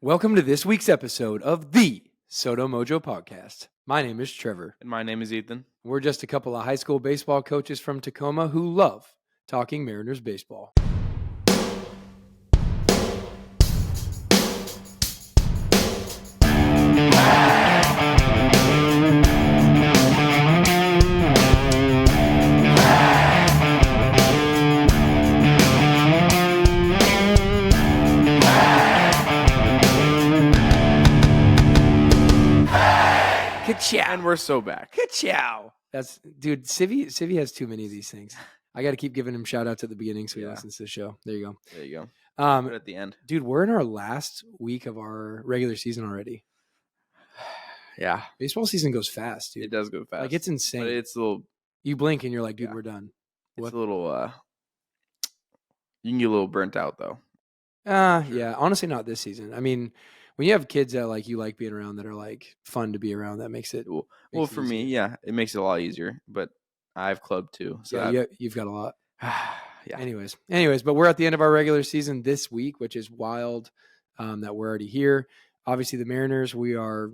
Welcome to this week's episode of the Soto Mojo Podcast. My name is Trevor. And my name is Ethan. We're just a couple of high school baseball coaches from Tacoma who love talking Mariners baseball. And we're so back. Ka-chow. That's dude. Civi has too many of these things. I got to keep giving him shout outs at the beginning so he listens to the show. There you go. There you go. But at the end, dude, we're in our last week of our regular season already. Yeah, baseball season goes fast, dude. It does go fast. Like it's insane. But it's a little. You blink and you're like, dude, we're done. What? It's a little. You can get a little burnt out though. Yeah. Honestly, not this season. I mean, when you have kids that like you like being around that are like fun to be around, that makes it well for me, yeah, it makes it a lot easier. But I have club too, so yeah, you've got a lot. Yeah. Anyways, but we're at the end of our regular season this week, which is wild. That we're already here. Obviously, the Mariners, we are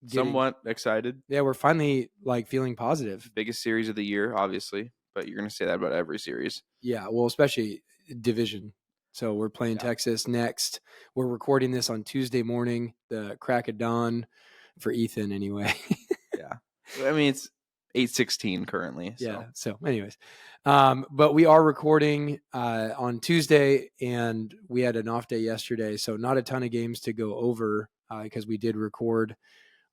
somewhat excited. Yeah, we're finally like feeling positive. Biggest series of the year, obviously, but you're gonna say that about every series. Yeah, well, especially division. So we're playing Texas next. We're recording this on Tuesday morning, the crack of dawn for Ethan anyway. Yeah. I mean, it's 8:16 currently. So. Yeah. So anyways, but we are recording on Tuesday and we had an off day yesterday. So not a ton of games to go over because we did record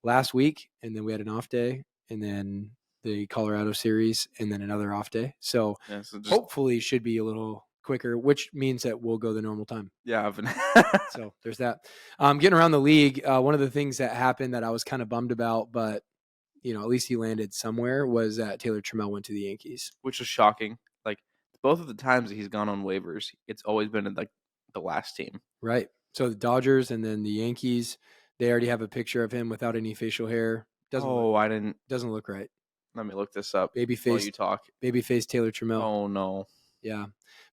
last week and then we had an off day and then the Colorado series and then another off day. So, hopefully should be a little quicker, which means that we'll go the normal time. Yeah. So there's that. Getting around the league, one of the things that happened that I was kind of bummed about, but you know, at least he landed somewhere, was that Taylor Trammell went to the Yankees, which was shocking. Like both of the times that he's gone on waivers, it's always been like the last team. Right. So the Dodgers and then the Yankees, they already have a picture of him without any facial hair. Doesn't look right. Let me look this up. Babyface. You talk. Babyface Taylor Trammell. Oh no. Yeah.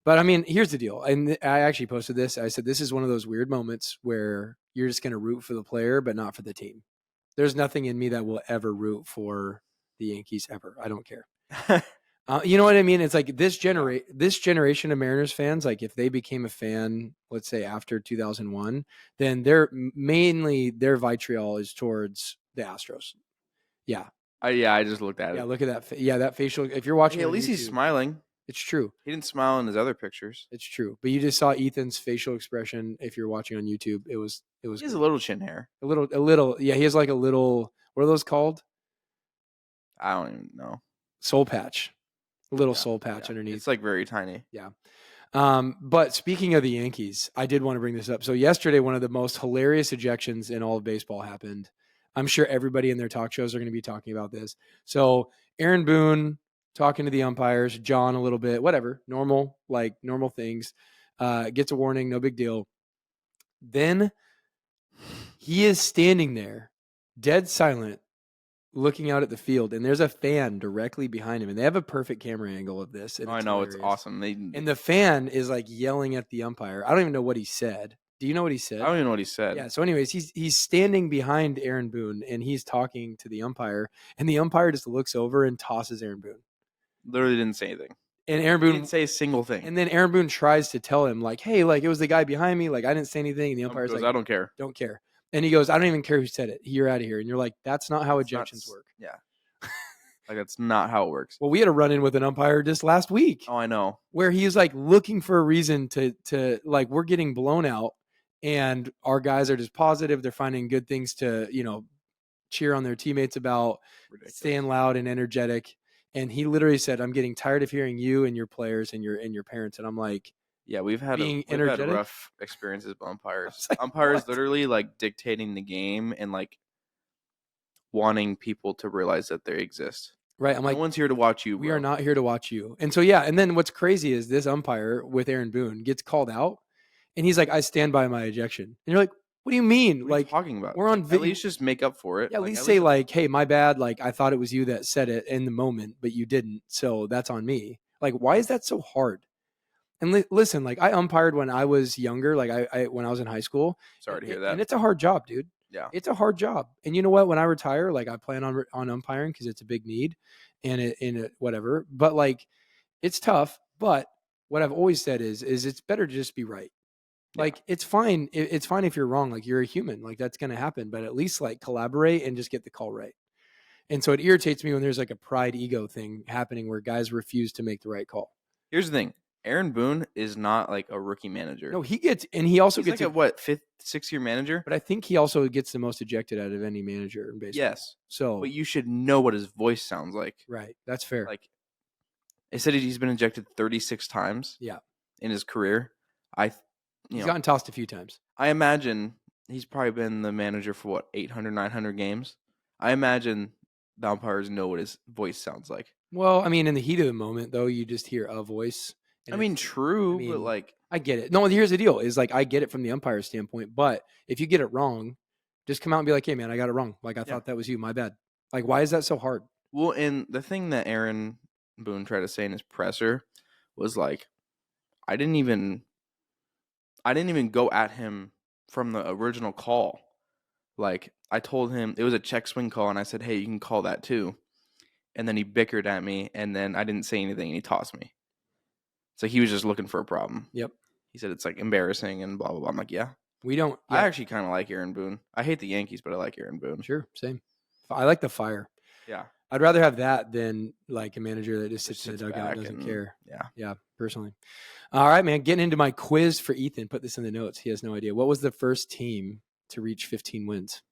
But I mean, here's the deal. And I actually posted this. I said, this is one of those weird moments where you're just going to root for the player, but not for the team. There's nothing in me that will ever root for the Yankees ever. I don't care. You know what I mean? It's like this generation of Mariners fans, like if they became a fan, let's say after 2001, then their vitriol is towards the Astros. Yeah. I just looked at it. Yeah, look at that. That facial. If you're watching, at least he's smiling. It's true. He didn't smile in his other pictures. It's true. But you just saw Ethan's facial expression. If you're watching on YouTube, it was. He has a little chin hair. A little. Yeah, he has like a little. What are those called? I don't even know. Soul patch. A little soul patch underneath. It's like very tiny. Yeah. But speaking of the Yankees, I did want to bring this up. So yesterday, one of the most hilarious ejections in all of baseball happened. I'm sure everybody in their talk shows are going to be talking about this. So Aaron Boone talking to the umpires, John a little bit, whatever, normal things, gets a warning, no big deal. Then he is standing there, dead silent, looking out at the field, and there's a fan directly behind him, and they have a perfect camera angle of this. I know, it's awesome. And the fan is like yelling at the umpire. I don't even know what he said. Do you know what he said? I don't even know what he said. Yeah. So, anyways, he's standing behind Aaron Boone, and he's talking to the umpire, and the umpire just looks over and tosses Aaron Boone. Literally didn't say anything. And Aaron Boone didn't say a single thing. And then Aaron Boone tries to tell him, like, hey, like, it was the guy behind me. Like, I didn't say anything. And the umpire's like, I don't care. Don't care. And he goes, I don't even care who said it. You're out of here. And you're like, that's not how ejections work. Yeah. Like, that's not how it works. Well, we had a run-in with an umpire just last week. Oh, I know. Where he was, like, looking for a reason to like, we're getting blown out. And our guys are just positive. They're finding good things to, you know, cheer on their teammates about. Ridiculous. Staying loud and energetic. And he literally said, I'm getting tired of hearing you and your players and your parents. And I'm like, yeah, we've had rough experiences with umpires. Like, umpires what? Literally like dictating the game and like wanting people to realize that they exist. Right. I'm like, no one's here to watch you. We are not here to watch you. And so, yeah. And then what's crazy is this umpire with Aaron Boone gets called out and he's like, I stand by my ejection. And you're like, what do you mean? What like, are you talking about? We're on video. At least just make up for it. Yeah, at least say like, hey, my bad. Like, I thought it was you that said it in the moment, but you didn't. So that's on me. Like, why is that so hard? And listen, like I umpired when I was younger, like I when I was in high school. Sorry to hear And that. it's a hard job, dude. Yeah. It's a hard job. And you know what? When I retire, like I plan on umpiring because it's a big need and whatever. But like it's tough. But what I've always said is it's better to just be right. Like it's fine. It's fine if you're wrong. Like you're a human. Like that's gonna happen. But at least like collaborate and just get the call right. And so it irritates me when there's like a pride ego thing happening where guys refuse to make the right call. Here's the thing. Aaron Boone is not like a rookie manager. No, he also He's gets like a what, 5th, 6th-year manager? but I think he also gets the most ejected out of any manager in baseball. Yes. So But you should know what his voice sounds like. right, that's fair. Like they said he's been ejected 36 times. Yeah. In his career. He's gotten tossed a few times. I imagine he's probably been the manager for what, 800, 900 games. I imagine the umpires know what his voice sounds like. Well, I mean, in the heat of the moment, though, you just hear a voice. I mean, true, but like I get it. No, here's the deal: is like I get it from the umpire standpoint, but if you get it wrong, just come out and be like, "Hey, man, I got it wrong. Like I thought that was you. My bad." Like, why is that so hard? Well, and the thing that Aaron Boone tried to say in his presser was like, I didn't even go at him from the original call. Like I told him it was a check swing call, and I said, "Hey, you can call that too." And then he bickered at me, and then I didn't say anything, and he tossed me. So he was just looking for a problem. Yep. He said it's like embarrassing and blah blah blah. I'm like, yeah. We don't. I actually kind of like Aaron Boone. I hate the Yankees, but I like Aaron Boone. Sure, same. I like the fire. Yeah. I'd rather have that than like a manager that just sits in the dugout and doesn't care. Yeah, personally. All right, man. Getting into my quiz for Ethan. Put this in the notes. He has no idea. What was the first team to reach 15 wins?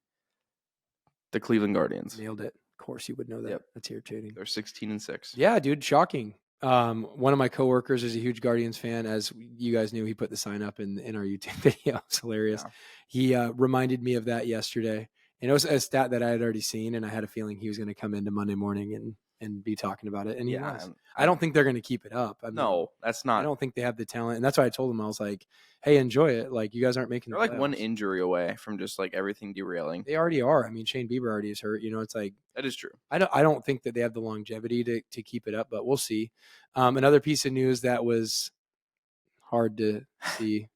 The Cleveland Guardians. Nailed it. Of course, you would know that. Yep. That's irritating. They're 16-6. Yeah, dude. Shocking. One of my coworkers is a huge Guardians fan. As you guys knew, he put the sign up in our YouTube video. It's hilarious. Yeah. He reminded me of that yesterday. And it was a stat that I had already seen, and I had a feeling he was going to come into Monday morning and be talking about it. And he was. I don't think they're going to keep it up. I mean, no, that's not. I don't think they have the talent. And that's why I told him, I was like, hey, enjoy it. Like, you guys aren't making They're like one injury away from just like everything derailing. They already are. I mean, Shane Bieber already is hurt. You know, it's like. That is true. I don't think that they have the longevity to keep it up, but we'll see. Another piece of news that was hard to see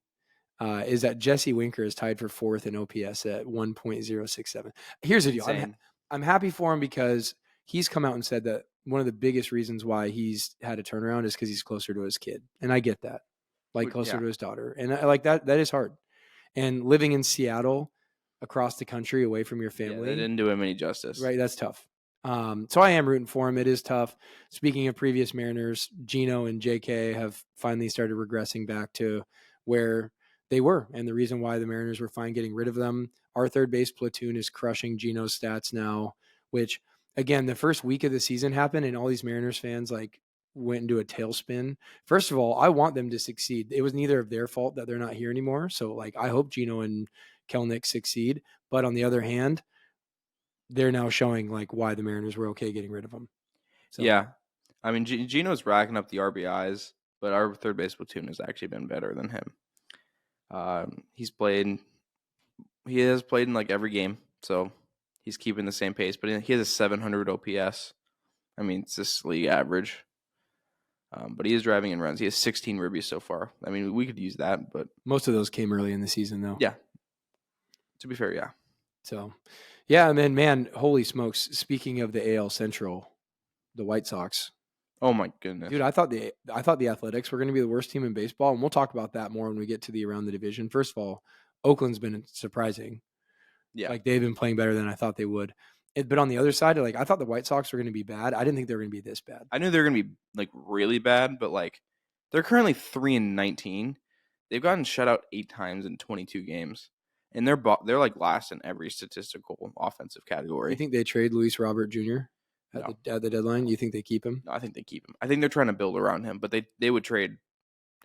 is that Jesse Winker is tied for 4th in OPS at 1.067. Here's the deal. I'm happy for him because he's come out and said that one of the biggest reasons why he's had a turnaround is because he's closer to his kid. And I get that, like closer to his daughter. And I like that. That is hard. And living in Seattle, across the country, away from your family. They didn't do him any justice. Right. That's tough. So I am rooting for him. It is tough. Speaking of previous Mariners, Gino and JK have finally started regressing back to where they were. And the reason why the Mariners were fine getting rid of them, our third base platoon is crushing Gino's stats now, which again, the first week of the season happened and all these Mariners fans like went into a tailspin. First of all, I want them to succeed. It was neither of their fault that they're not here anymore. So like, I hope Gino and Kelnick succeed. But on the other hand, they're now showing like why the Mariners were okay getting rid of them. So. Yeah. I mean, Gino's racking up the RBIs, but our third base platoon has actually been better than him. He has played in like every game, so he's keeping the same pace, but he has a 700 OPS. I mean, it's just league average. But he is driving in runs. He has 16 ribbies so far. I mean, we could use that, but most of those came early in the season, though. Yeah. To be fair, yeah. So, yeah, and then, man, holy smokes. Speaking of the AL Central, the White Sox. Oh my goodness, dude! I thought the Athletics were going to be the worst team in baseball, and we'll talk about that more when we get to the around the division. First of all, Oakland's been surprising. Yeah, like they've been playing better than I thought they would. But on the other side, like I thought the White Sox were going to be bad. I didn't think they were going to be this bad. I knew they were going to be like really bad, but like they're currently 3-19. They've gotten shut out 8 times in 22 games, and they're like last in every statistical offensive category. You think they trade Luis Robert Jr. at the deadline? You think they keep him? No, I think they keep him. I think they're trying to build around him, but they would trade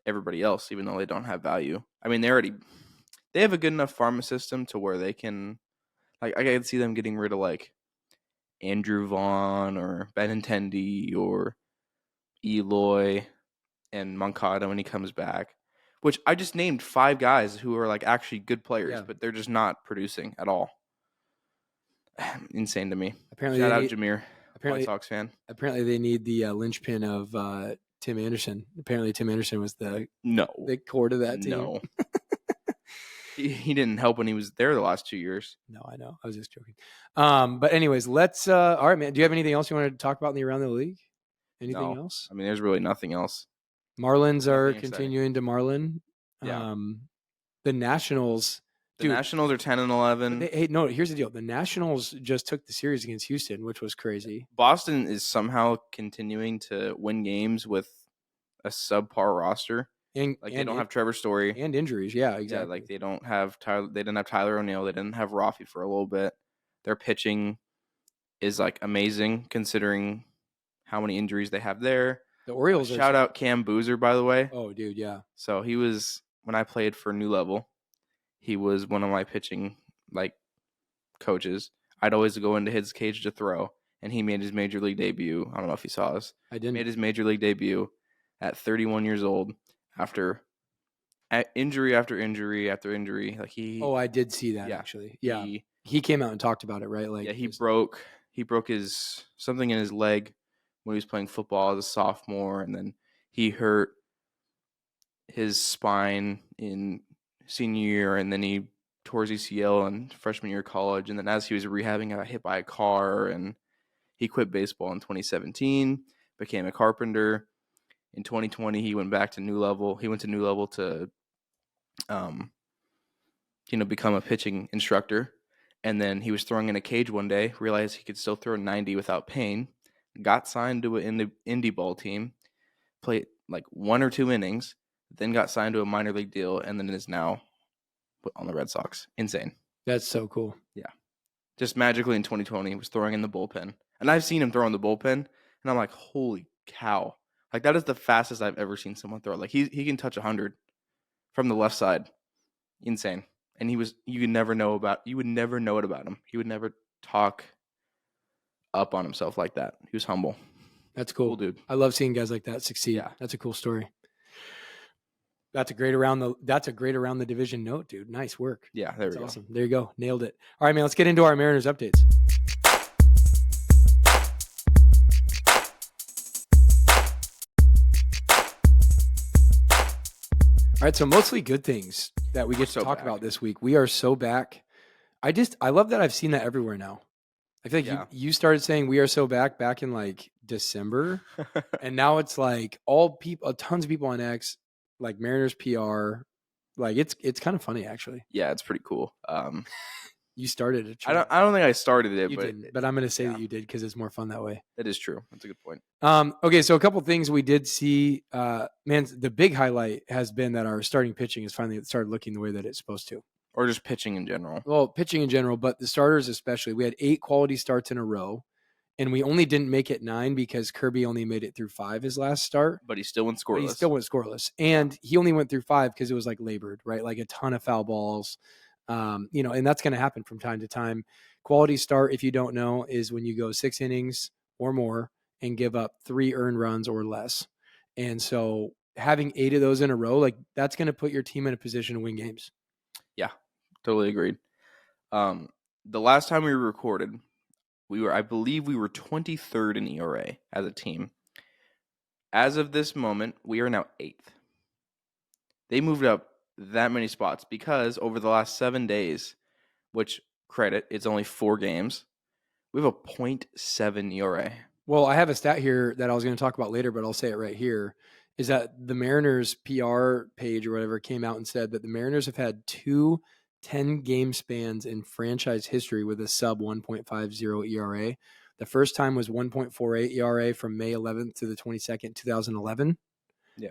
everybody else, even though they don't have value. I mean, they have a good enough farm system to where they can, like, I could see them getting rid of like Andrew Vaughn or Benintendi or Eloy and Moncada when he comes back. Which I just named 5 guys who are like actually good players, but they're just not producing at all. Insane to me. Apparently, shout out Jameer. Apparently, White Sox fan. Apparently, they need the linchpin of Tim Anderson. Apparently, Tim Anderson was the core to that team. No. He didn't help when he was there the last 2 years. No, I know. I was just joking. But anyways, let's. All right, man. Do you have anything else you want to talk about in the around the league? Anything else? I mean, there's really nothing else. Marlins are continuing to Marlin. Yeah. The Nationals. The Nationals are 10-11. Hey, no. Here's the deal. The Nationals just took the series against Houston, which was crazy. Boston is somehow continuing to win games with a subpar roster. They don't have Trevor Story and injuries. Yeah, exactly. Yeah, like they don't have Tyler. They didn't have Tyler O'Neill. They didn't have Rafi for a little bit. Their pitching is like amazing considering how many injuries they have there. The Orioles shout out Cam Boozer, by the way. Oh, dude, yeah. So he was when I played for New Level. He was one of my pitching like coaches. I'd always go into his cage to throw, and he made his major league debut. I don't know if he saw us. I didn't. Made his major league debut at 31 years old. After injury after injury after injury, like I did see that actually. Yeah, he came out and talked about it, right? Like, he broke his something in his leg when he was playing football as a sophomore, and then he hurt his spine in senior year, and then he tore his ACL in freshman year of college, and then as he was rehabbing, got hit by a car, and he quit baseball in 2017, became a carpenter. In 2020, he went back to New Level. He went to New Level to, become a pitching instructor. And then he was throwing in a cage one day, realized he could still throw 90 without pain, got signed to an indie ball team, played like 1 or 2 innings, then got signed to a minor league deal, and then is now on the Red Sox. Insane. That's so cool. Yeah. Just magically in 2020, he was throwing in the bullpen. And I've seen him throw in the bullpen, and I'm like, holy cow. Like, that is the fastest I've ever seen someone throw. Like, he can touch 100 from the left side. Insane. And you would never know it about him. He would never talk up on himself like that. He was humble. That's cool, dude. I love seeing guys like that succeed. Yeah. That's a cool story. That's a great around the division note, dude. Nice work. Yeah, there we go. Awesome. There you go. Nailed it. All right, man, let's get into our Mariners updates. All right, so mostly good things that we get to talk about this week. We are so back. I love that I've seen that everywhere now. I feel like you started saying we are so back in like December, and now it's like tons of people on X, like Mariners PR. Like it's kind of funny actually. Yeah, it's pretty cool. You started it. I don't think I started it, you didn't, but I'm going to say that you did because it's more fun that way. That is true. That's a good point. Okay, so a couple things we did see. Man, the big highlight has been that our starting pitching has finally started looking the way that it's supposed to. Or just pitching in general. Well, pitching in general, but the starters especially. We had 8 quality starts in a row, and we only didn't make it 9 because Kirby only made it through 5 his last start. But he still went scoreless. And he only went through 5 because it was like labored, right? Like a ton of foul balls. And that's going to happen from time to time. Quality start, if you don't know, is when you go 6 innings or more and give up 3 earned runs or less. And so having 8 of those in a row, like that's going to put your team in a position to win games. Yeah, totally agreed. The last time we recorded, I believe we were 23rd in ERA as a team. As of this moment, we are now 8th. They moved up that many spots because over the last 7 days, which credit, it's only 4 games, we have a 0.7 ERA. Well, I have a stat here that I was going to talk about later, but I'll say it right here, is that the Mariners PR page or whatever came out and said that the Mariners have had 2 10-game spans in franchise history with a sub 1.50 ERA. The first time was 1.48 ERA from May 11th to the 22nd, 2011. Yeah.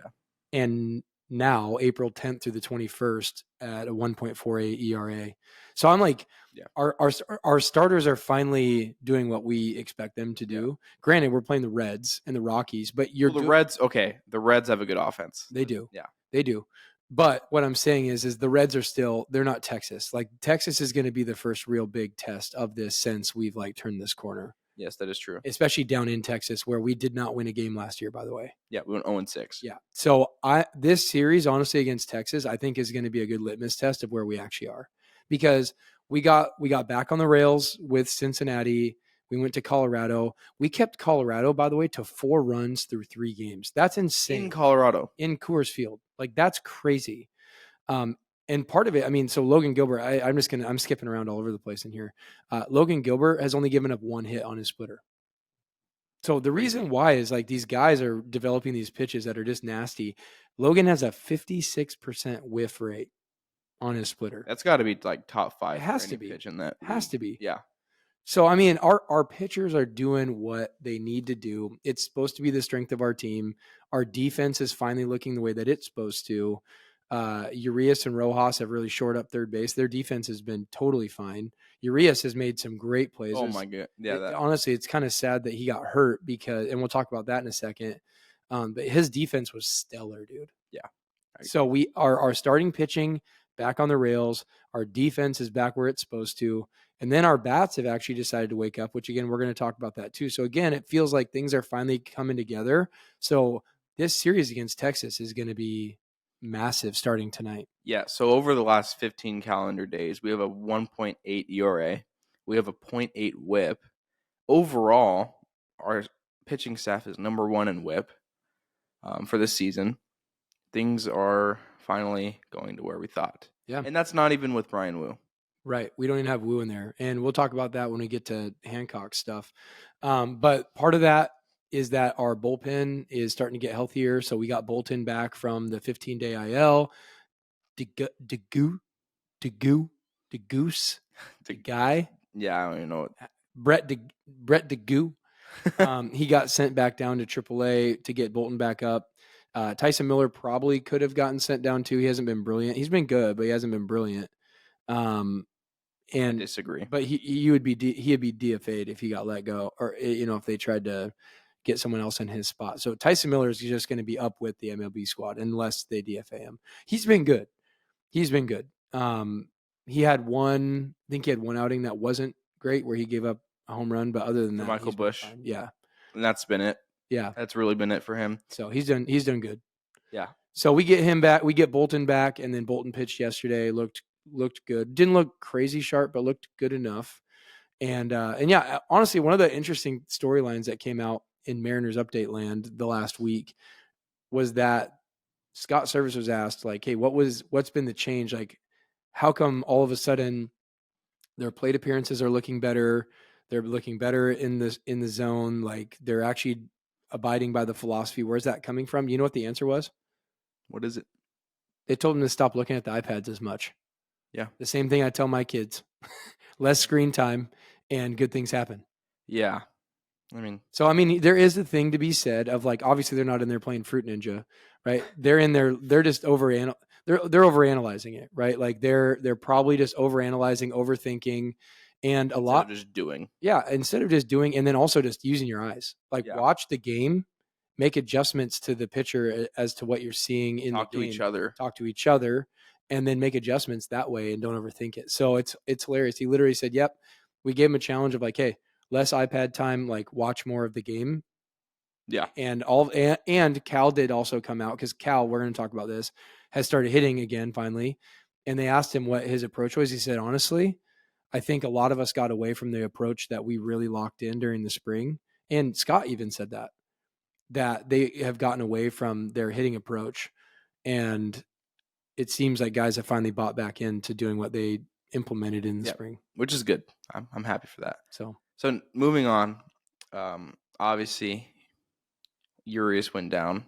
And now April 10th through the 21st at a 1.48 ERA. So I'm like, our starters are finally doing what we expect them to do. Yeah. Granted, we're playing the Reds and the Rockies, but the Reds. Okay, the Reds have a good offense. They do. Yeah, they do. But what I'm saying is the Reds are they're not Texas. Like Texas is going to be the first real big test of this since we've like turned this corner. Yes, that is true. Especially down in Texas where we did not win a game last year, by the way. Yeah, we went 0-6. Yeah. So this series, honestly, against Texas, I think is going to be a good litmus test of where we actually are. Because we got back on the rails with Cincinnati. We went to Colorado. We kept Colorado, by the way, to 4 runs through 3 games. That's insane. In Colorado. In Coors Field. Like, that's crazy. And part of it, I mean, so Logan Gilbert, I'm skipping around all over the place in here. Logan Gilbert has only given up 1 hit on his splitter. So the reason why is like these guys are developing these pitches that are just nasty. Logan has a 56% whiff rate on his splitter. That's got to be like top 5. It has for to any be. pitch in that. Has to be. Yeah. So, I mean, our pitchers are doing what they need to do. It's supposed to be the strength of our team. Our defense is finally looking the way that it's supposed to. Urias and Rojas have really shored up third base. Their defense has been totally fine. Urias has made some great plays. Oh my god. Yeah. Honestly, it's kind of sad that he got hurt and we'll talk about that in a second. But his defense was stellar, dude. Yeah. So we are our starting pitching back on the rails. Our defense is back where it's supposed to. And then our bats have actually decided to wake up, which again, we're going to talk about that too. So again, it feels like things are finally coming together. So this series against Texas is going to be massive starting tonight. Yeah. So over the last 15 calendar days, we have a 1.8 ERA. We have a 0.8 WHIP. Overall, our pitching staff is number 1 in WHIP for this season. Things are finally going to where we thought. Yeah. And that's not even with Brian Wu. Right. We don't even have Wu in there. And we'll talk about that when we get to Hancock stuff. But part of that is that our bullpen is starting to get healthier. So we got Bolton back from the 15-day IL. DeGoose, the guy. Yeah, I don't even know. Brett DeGoo. He got sent back down to AAA to get Bolton back up. Tyson Miller probably could have gotten sent down too. He hasn't been brilliant. He's been good, but he hasn't been brilliant. I disagree. But he'd be DFA'd if he got let go, or if they tried to get someone else in his spot. So Tyson Miller is just going to be up with the MLB squad unless they DFA him. He's been good. He had one outing that wasn't great where he gave up a home run, but other than that, Michael Bush. Yeah. And that's been it. Yeah. That's really been it for him. So he's done good. Yeah. So we get him back, we get Bolton back, and then Bolton pitched yesterday, looked good. Didn't look crazy sharp, but looked good enough. And yeah, honestly, one of the interesting storylines that came out in Mariners update land the last week was that Scott Service was asked, like, hey, what's been the change? Like, how come all of a sudden their plate appearances are looking better? They're looking better in the zone. Like, they're actually abiding by the philosophy. Where's that coming from? You know what the answer was? What is it? They told him to stop looking at the iPads as much. Yeah. The same thing I tell my kids. Less screen time and good things happen. Yeah. There is a thing to be said of, like, obviously they're not in there playing Fruit Ninja, right? They're in there, they're just they're overanalyzing it, right? Like they're probably just overanalyzing, overthinking, and a lot just doing. Yeah, instead of just doing, and then also just using your eyes. Like, watch the game, make adjustments to the pitcher as to what you're seeing in the game. Talk to each other, and then make adjustments that way, and don't overthink it. So it's hilarious. He literally said, "Yep, we gave him a challenge of, like, hey, less iPad time, like, watch more of the game." Yeah. And Cal did also come out, because Cal, we're going to talk about this, has started hitting again finally. And they asked him what his approach was. He said, honestly, I think a lot of us got away from the approach that we really locked in during the spring. And Scott even said that they have gotten away from their hitting approach. And it seems like guys have finally bought back into doing what they implemented in the spring. Which is good. I'm happy for that. So moving on, obviously Urias went down.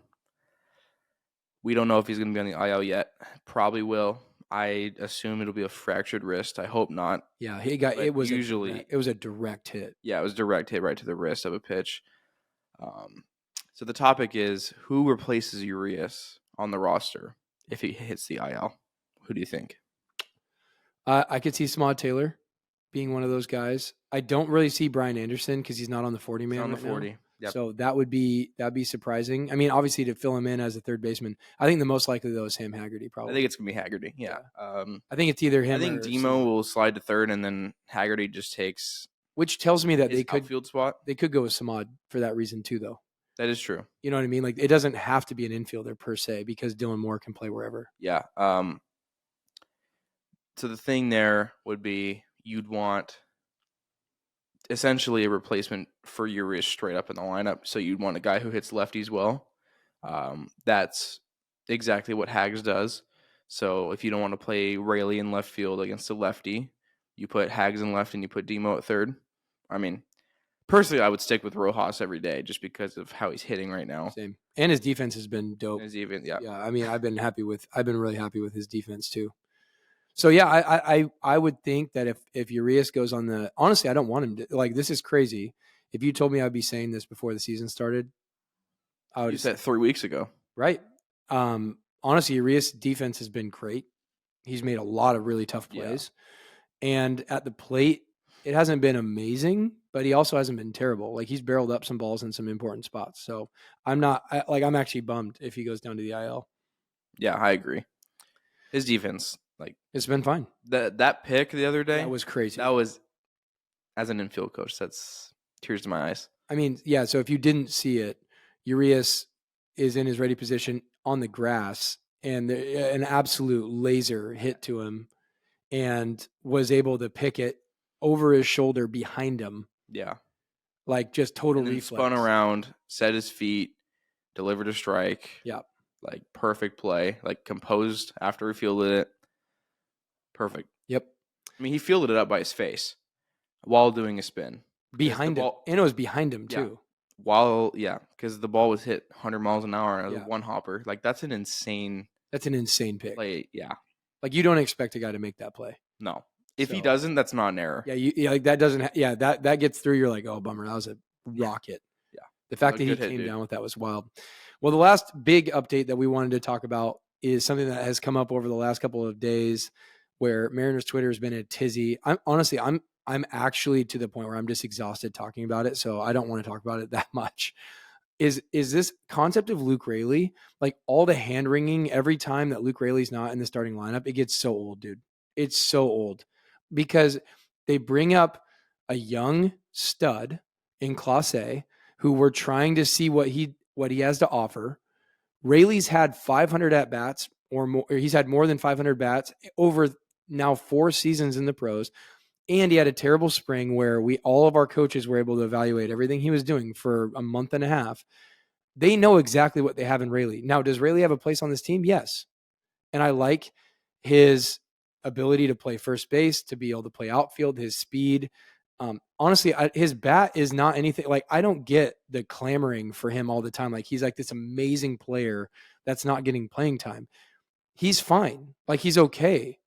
We don't know if he's going to be on the IL yet. Probably will. I assume it'll be a fractured wrist. I hope not. Yeah, it was a direct hit. Yeah, it was a direct hit right to the wrist of a pitch. So the topic is, who replaces Urias on the roster if he hits the IL? Who do you think? I could see Smod Taylor being one of those guys. I don't really see Brian Anderson because he's not on the 40-man. On the 40. Yep. So that'd be surprising. I mean, obviously, to fill him in as a third baseman. I think the most likely, though, is Sam Haggerty, probably. I think it's going to be Haggerty, yeah. I think it's either him or... I think Demo will slide to third, and then Haggerty just takes... Which tells me that they could outfield spot. They could go with Samad for that reason, too, though. That is true. You know what I mean? Like, it doesn't have to be an infielder, per se, because Dylan Moore can play wherever. Yeah. So the thing there would be, you'd want essentially a replacement for Urias straight up in the lineup. So you'd want a guy who hits lefties well. That's exactly what Hags does. So if you don't want to play Rayleigh in left field against a lefty, you put Hags in left and you put Demo at third. I mean, personally, I would stick with Rojas every day just because of how he's hitting right now. Same. And his defense has been dope. Yeah. I mean, I've been really happy with his defense too. So yeah, I would think that if Urias goes on the, honestly, I don't want him to, like, this is crazy. If you told me I'd be saying this before the season started, I would You said 3 weeks ago. Right. Honestly, Urias' defense has been great. He's made a lot of really tough plays. Yeah. And at the plate, it hasn't been amazing, but he also hasn't been terrible. Like, he's barreled up some balls in some important spots. So I'm actually bummed if he goes down to the IL. Yeah, I agree. His defense, like, it's been fine. That pick the other day, that was crazy. That was, as an infield coach, that's tears to my eyes. I mean, yeah. So if you didn't see it, Urias is in his ready position on the grass, and an absolute laser hit to him, and was able to pick it over his shoulder behind him. Yeah. Like, just total reflex. Spun around, set his feet, delivered a strike. Yeah. Like, perfect play. Like, composed after he fielded it. Perfect. Yep. I mean, he fielded it up by his face while doing a spin. Behind him. And it was behind him too. Because the ball was hit 100 miles an hour and it was one hopper. Like, that's an insane pick. Play. Yeah. Like, you don't expect a guy to make that play. No. If he doesn't, that's not an error. Yeah, like, that doesn't. That gets through. You're like, oh, bummer. That was a rocket. Yeah. The fact that he came down with that was wild. Well, the last big update that we wanted to talk about is something that has come up over the last couple of days, where Mariners Twitter has been a tizzy. I'm actually to the point where I'm just exhausted talking about it, so I don't want to talk about it that much. Is this concept of Luke Raley, like, all the hand wringing every time that Luke Raley's not in the starting lineup? It gets so old, dude. It's so old, because they bring up a young stud in Clase who we're trying to see what he has to offer. Raley's had 500 at bats or more. Or he's had more than 500 bats over now 4 seasons in the pros. And he had a terrible spring where all of our coaches were able to evaluate everything he was doing for a month and a half. They know exactly what they have in Raley. Now, does Raley have a place on this team? Yes. And I like his ability to play first base, to be able to play outfield, his speed. Honestly, his bat is not anything. Like, I don't get the clamoring for him all the time. Like, he's like this amazing player that's not getting playing time. He's fine. Like, he's okay.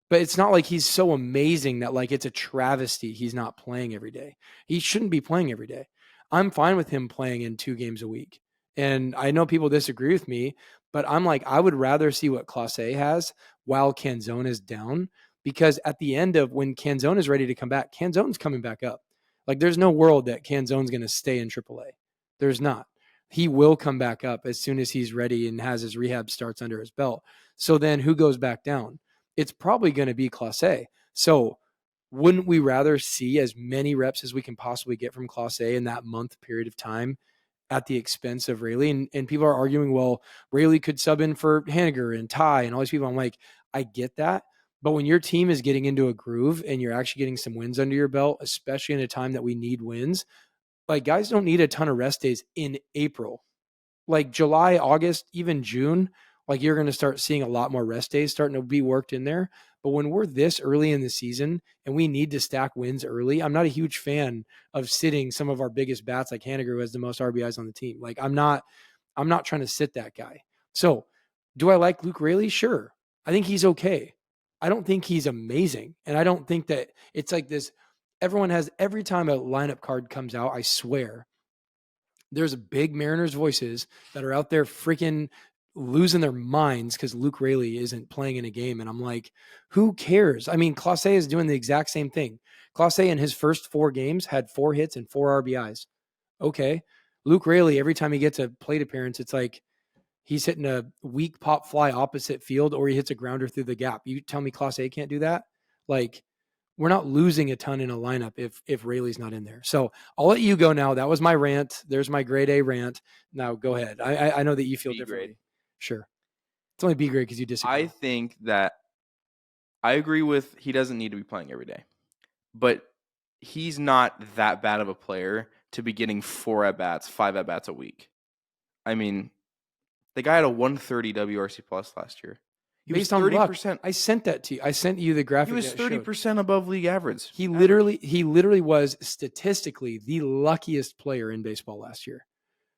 But it's not like he's so amazing that, like, it's a travesty he's not playing every day. He shouldn't be playing every day. I'm fine with him playing in 2 games a week. And I know people disagree with me, but I'm like, I would rather see what Clase has while Canzone is down, because at the end of when Canzone is ready to come back, Canzone's coming back up. Like, there's no world that Canzone's going to stay in AAA. There's not. He will come back up as soon as he's ready and has his rehab starts under his belt. So then who goes back down? It's probably going to be Clase. So wouldn't we rather see as many reps as we can possibly get from Clase in that month period of time at the expense of Raley? And people are arguing, well, Raley could sub in for Haniger and Ty and all these people. I'm like, I get that. But when your team is getting into a groove and you're actually getting some wins under your belt, especially in a time that we need wins, like, guys don't need a ton of rest days in April. Like, July, August, even June, like, you're going to start seeing a lot more rest days starting to be worked in there. But when we're this early in the season and we need to stack wins early, I'm not a huge fan of sitting some of our biggest bats like Haniger, who has the most RBIs on the team. Like, I'm not trying to sit that guy. So do I like Luke Raley? Sure. I think he's okay. I don't think he's amazing. And I don't think that it's like this. Everyone has, every time a lineup card comes out, I swear, there's big Mariners voices that are out there freaking losing their minds because Luke Raley isn't playing in a game. And I'm like, who cares? I mean, Clase is doing the exact same thing. Clase in his first 4 games had 4 hits and 4 RBIs. Okay. Luke Raley, every time he gets a plate appearance, it's like he's hitting a weak pop fly opposite field, or he hits a grounder through the gap. You tell me Clase can't do that? Like, we're not losing a ton in a lineup if Raley's not in there. So I'll let you go now. That was my rant. There's my grade A rant. Now go ahead. I know that you feel differently. Grade. Sure. It's only B grade because you disagree. I think that I agree with he doesn't need to be playing every day. But he's not that bad of a player to be getting 4 at-bats, 5 at-bats a week. I mean, the guy had a 130 WRC plus last year. He Based was on luck. 30%. I sent that to you. I sent you the graphic. He was that showed. 30% above league average. He literally was statistically the luckiest player in baseball last year.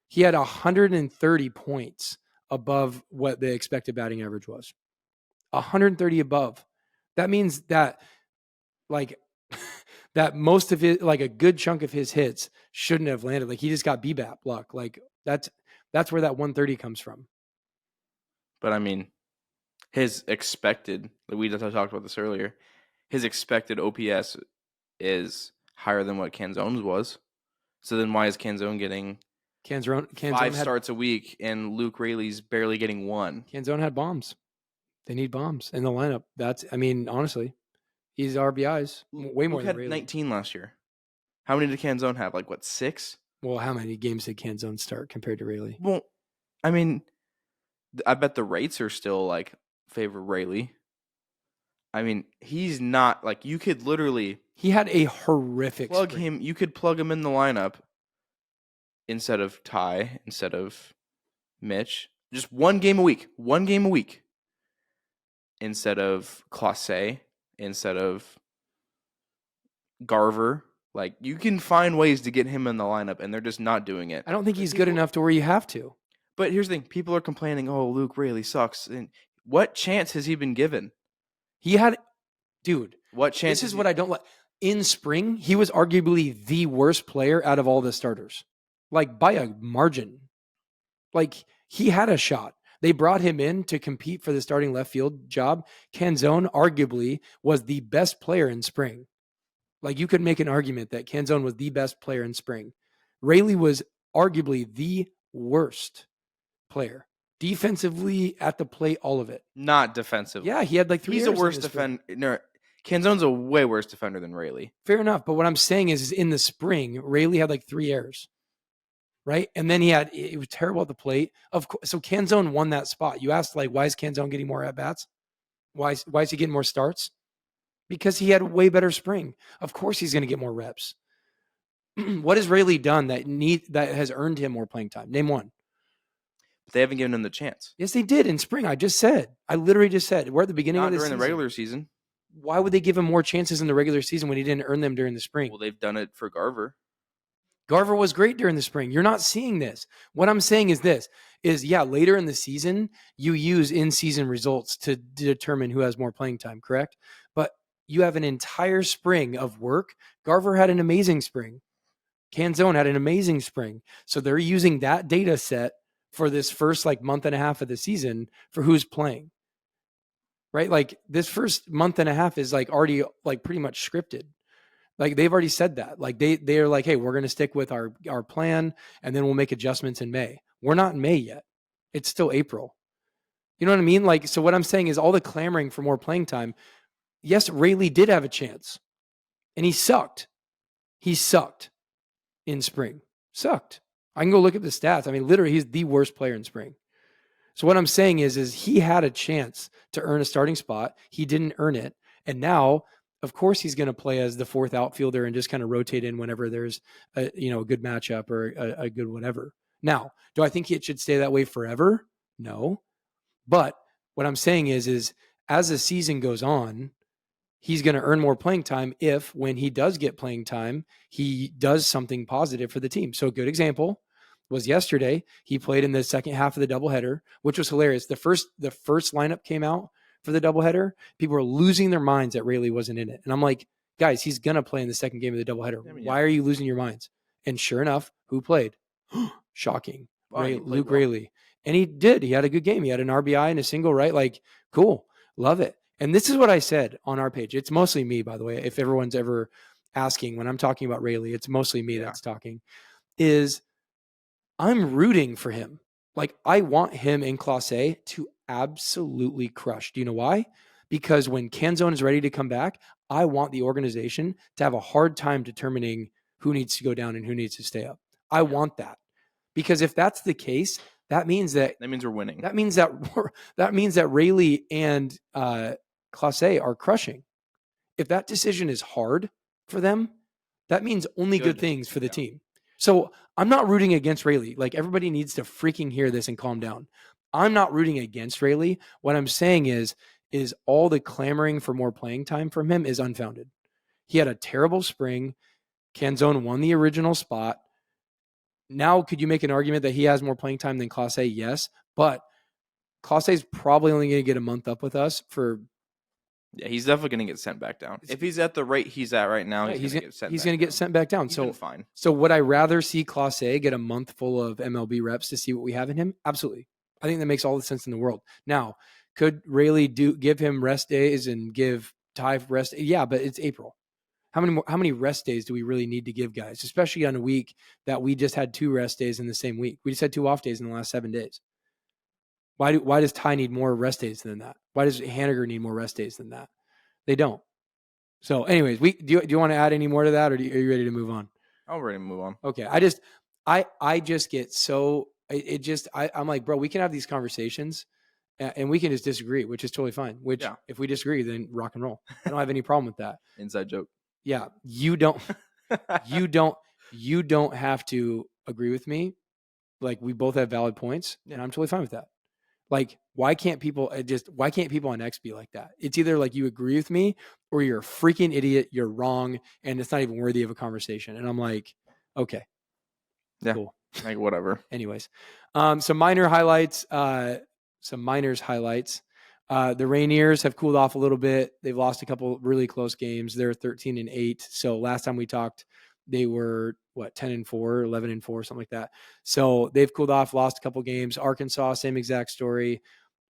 He had 130 points above what the expected batting average was. 130 above. That means that like that most of it, like a good chunk of his hits shouldn't have landed. Like he just got BBAP luck. Like that's where that 130 comes from. But I mean, his expected, we just talked about this earlier, his expected OPS is higher than what Canzone's was. So then why is Canzone getting Canzone 5 starts a week and Luke Raley's barely getting 1? Canzone had bombs. They need bombs in the lineup. Honestly, he's RBIs way more Luke than had Raley. 19 last year. How many did Canzone have? Like, what, 6? Well, how many games did Canzone start compared to Raley? Well, I mean, I bet the rates are still, like, favor Raley. I mean, he's not, like, you could literally... He had a horrific spring. You could plug him in the lineup instead of Ty, instead of Mitch. Just 1 game a week. 1 game a week. Instead of Clase, instead of Garver. Like, you can find ways to get him in the lineup, and they're just not doing it. I don't think he's good enough to where you have to. But here's the thing. People are complaining, oh, Luke Raley sucks. And what chance has he been given? He had... Dude, what chance? This is what I don't like. In spring, he was arguably the worst player out of all the starters. Like, by a margin. Like, he had a shot. They brought him in to compete for the starting left field job. Canzone arguably was the best player in spring. Like, you could make an argument that Canzone was the best player in spring. Raley was arguably the worst player. Defensively, at the plate, all of it. Not defensively. Yeah, he had like 3 He's a worse defender. No, Canzone's a way worse defender than Raley. Fair enough. But what I'm saying is in the spring, Raley had like 3 errors. Right. And then it was terrible at the plate. Of course. So Canzone won that spot. You asked, like, why is Canzone getting more at bats? Why is he getting more starts? Because he had a way better spring. Of course he's going to get more reps. What has Raley done that has earned him more playing time? Name one. But they haven't given him the chance. Yes, they did in spring. I literally just said. We're at the beginning Not of the during season. the regular season. Why would they give him more chances in the regular season when he didn't earn them during the spring? Well, they've done it for Garver. Garver was great during the spring. You're not seeing this. What I'm saying is later in the season, you use in-season results to determine who has more playing time, correct? But you have an entire spring of work. Garver had an amazing spring. Canzone had an amazing spring. So they're using that data set for this first month and a half of the season for who's playing. Right? Like this first month and a half is already pretty much scripted. Like they've already said that. Like they're like, hey, we're going to stick with our plan and then we'll make adjustments in May. We're not in May yet. It's still April. You know what I mean? Like, so what I'm saying is all the clamoring for more playing time. Yes, Raley did have a chance and he sucked. He sucked in spring. Sucked. I can go look at the stats. I mean, literally he's the worst player in spring. So what I'm saying is he had a chance to earn a starting spot. He didn't earn it. And now, of course, he's going to play as the fourth outfielder and just kind of rotate in whenever there's a good matchup or a good whatever. Now, do I think it should stay that way forever? No. But what I'm saying is as the season goes on, he's going to earn more playing time if when he does get playing time, he does something positive for the team. So a good example was yesterday. He played in the second half of the doubleheader, which was hilarious. The first lineup came out for the doubleheader. People were losing their minds that Raley wasn't in it. And I'm like, guys, he's going to play in the second game of the doubleheader. Why are you losing your minds? And sure enough, who played? Shocking. Luke Raley. And he did. He had a good game. He had an RBI and a single, right? Like, cool. Love it. And this is what I said on our page. It's mostly me, by the way. If everyone's ever asking when I'm talking about Raley, it's mostly me that's talking. Is I'm rooting for him. Like, I want him in Class A to absolutely crush. Do you know why? Because when Canzone is ready to come back, I want the organization to have a hard time determining who needs to go down and who needs to stay up. I want that. Because if that's the case, that means we're winning. That means that Raley and Class A are crushing. If that decision is hard for them, that means only good Good. things for the Yeah. team. So I'm not rooting against Rayleigh. Like, everybody needs to freaking hear this and calm down. I'm not rooting against Rayleigh. What I'm saying is all the clamoring for more playing time from him is unfounded. He had a terrible spring. Canzone won the original spot. Now, could you make an argument that he has more playing time than Clase? Yes, but Clase is probably only going to get a month up with us for. Yeah, he's definitely going to get sent back down. If he's at the rate he's at right now, Yeah, he's going to get sent. He's going to get sent back down. He's been fine. So would I rather see Clase get a month full of MLB reps to see what we have in him? Absolutely. I think that makes all the sense in the world. Now, could Rayleigh give him rest days and give Ty rest? Yeah, but it's April. How many rest days do we really need to give guys, especially on a week that we just had 2 rest days in the same week? We just had 2 off days in the last 7 days. Why does Ty need more rest days than that? Why does Haniger need more rest days than that? They don't. So, anyways, do you want to add any more to that, or are you ready to move on? I'm ready to move on. Okay, I just get so I'm like, bro, we can have these conversations, and we can just disagree, which is totally fine. Which, if we disagree, then rock and roll. I don't have any problem with that. Inside joke. Yeah, you don't have to agree with me. Like, we both have valid points, and I'm totally fine with that. Like, why can't people on X be like that? It's either like you agree with me or you're a freaking idiot, you're wrong, and it's not even worthy of a conversation. And I'm like, okay. Yeah. Cool. Like, whatever. Anyways, some minors highlights. The Rainiers have cooled off a little bit. They've lost a couple really close games. They're 13-8. So last time we talked, they were 10-4, 11-4, something like that. So they've cooled off, lost a couple games. Arkansas, same exact story.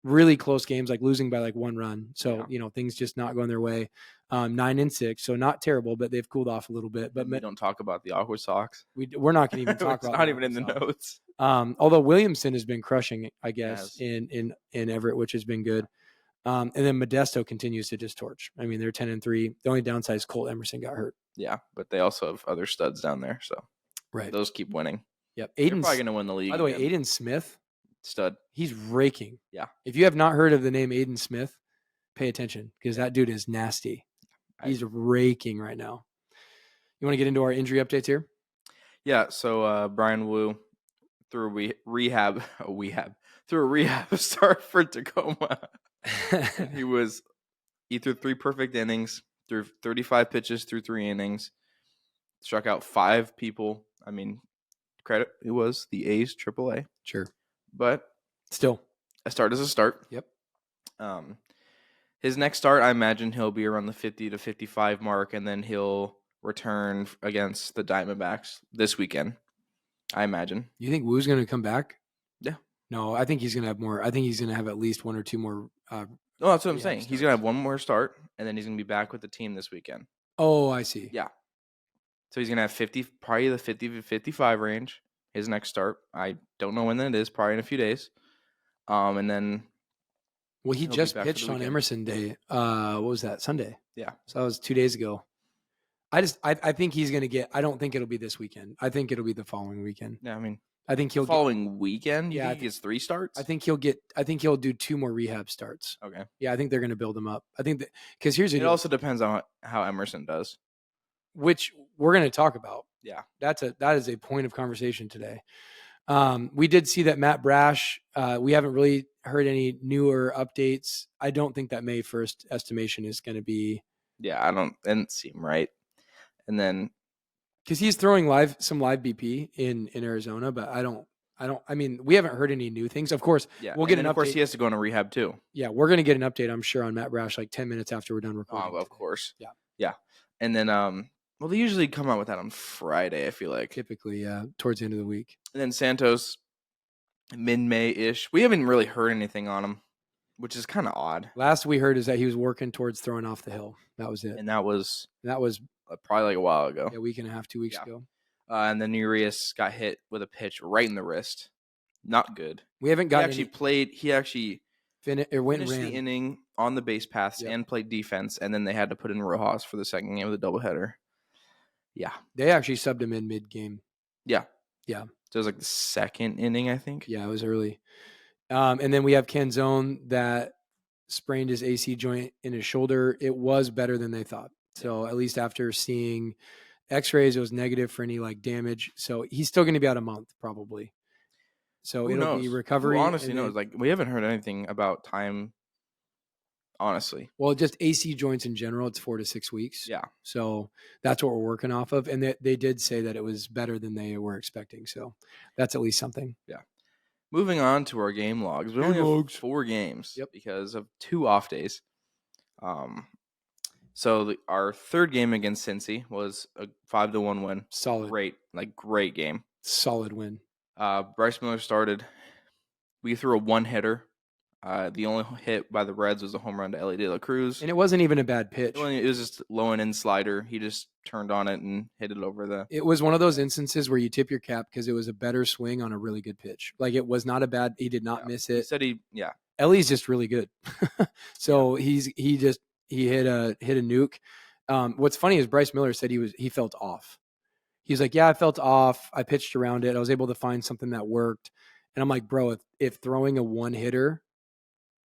Really close games, like losing by like 1 run. So, things just not going their way. 9-6. So not terrible, but they've cooled off a little bit. But we don't talk about the Aqua Sox. We're not going to even talk about it. It's not even in the notes. Although Williamson has been crushing, I guess, in Everett, which has been good. And then Modesto continues to just torch. I mean, they're 10-3. The only downside is Colt Emerson got hurt. Yeah, but they also have other studs down there, so those keep winning. Yep, They're probably going to win the league. By the way, Aiden Smith, stud. He's raking. Yeah. If you have not heard of the name Aiden Smith, pay attention because that dude is nasty. He's raking right now. You want to get into our injury updates here? Yeah. So Brian Wu threw a rehab start for Tacoma. He threw 3 perfect innings, threw 35 pitches through 3 innings, struck out 5 people. I mean, credit, it was the A's AAA. Sure. But still, a start is a start. Yep. His next start, I imagine he'll be around the 50 to 55 mark, and then he'll return against the Diamondbacks this weekend, I imagine. You think Wu's going to come back? Yeah. No, I think he's going to have more. I think he's going to have at least 1 or 2 more. No, that's what I'm saying. He's going to have 1 more start, and then he's going to be back with the team this weekend. Oh, I see. Yeah. So he's going to have 50, probably the 50 to 55 range, his next start. I don't know when that is, probably in a few days. And then... Well, he just pitched on Emerson Day. What was that? Sunday. Yeah. So that was 2 days ago. I think he's going to get, I don't think it'll be this weekend. I think it'll be the following weekend. Yeah. I mean, I think he'll following weekend. Yeah. He gets 3 starts. I think he'll do 2 more rehab starts. Okay. Yeah. I think they're going to build him up. I think that because it also depends on how Emerson does, which we're going to talk about. Yeah. That is a point of conversation today. We did see that Matt Brash, we haven't really heard any newer updates. I don't think that May 1st estimation is going to be. Yeah, didn't seem right. And then. Because he's throwing some live BP in Arizona, but I mean, we haven't heard any new things. Of course, we'll get an update. Of course, he has to go into rehab too. Yeah, we're going to get an update, I'm sure, on Matt Brash like 10 minutes after we're done recording. Oh, of course. Yeah. Yeah. And then, well, they usually come out with that on Friday, I feel like. Typically, yeah, towards the end of the week. And then Santos, mid-May-ish. We haven't really heard anything on him, which is kind of odd. Last we heard is that he was working towards throwing off the hill. That was it. And that was probably like a while ago. A week and a half, 2 weeks ago. And then Urias got hit with a pitch right in the wrist. Not good. We haven't gotten. He actually finished the inning on the base paths and played defense, and then they had to put in Rojas for the second game of the doubleheader. Yeah. They actually subbed him in mid-game. Yeah. Yeah. So it was like the second inning, I think. Yeah, it was early. And then we have Canzone that sprained his AC joint in his shoulder. It was better than they thought. So at least after seeing X-rays, it was negative for any like damage. So he's still going to be out a month probably. So Who it'll knows? be Who recovery. honestly knows? Like we haven't heard anything about time. Honestly, well, just AC joints in general, it's 4 to 6 weeks. yeah. So that's what we're working off of. And they did say that it was better than they were expecting. So that's at least something. Yeah. Moving on to our game logs. We only have 4 games because of 2 off days. So our third game against Cincy was a 5-1 win. Solid. Great game. Solid win. Bryce Miller started. We threw a 1-hitter. The only hit by the Reds was a home run to Ellie De La Cruz. And it wasn't even a bad pitch. It was just low and in slider. He just turned on it and hit it over the... It was one of those instances where you tip your cap because it was a better swing on a really good pitch. Like it was not a bad... He did not miss it. He said Ellie's just really good. So he hit a nuke. What's funny is Bryce Miller said he felt off. He's like, yeah, I felt off. I pitched around it. I was able to find something that worked. And I'm like, bro, if throwing a 1-hitter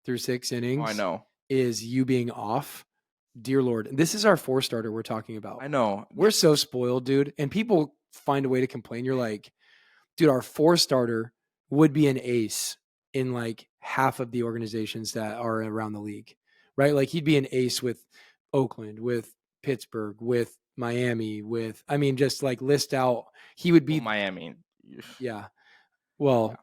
through 6 innings I know. is you being off, dear Lord. This is our 4-starter we're talking about. I know. We're so spoiled, dude. And people find a way to complain. You're like, dude, our 4-starter would be an ace in like half of the organizations that are around the league, right? Like he'd be an ace with Oakland, with Pittsburgh, with Miami, just like list out. He would be Miami. Yeah. Well, yeah.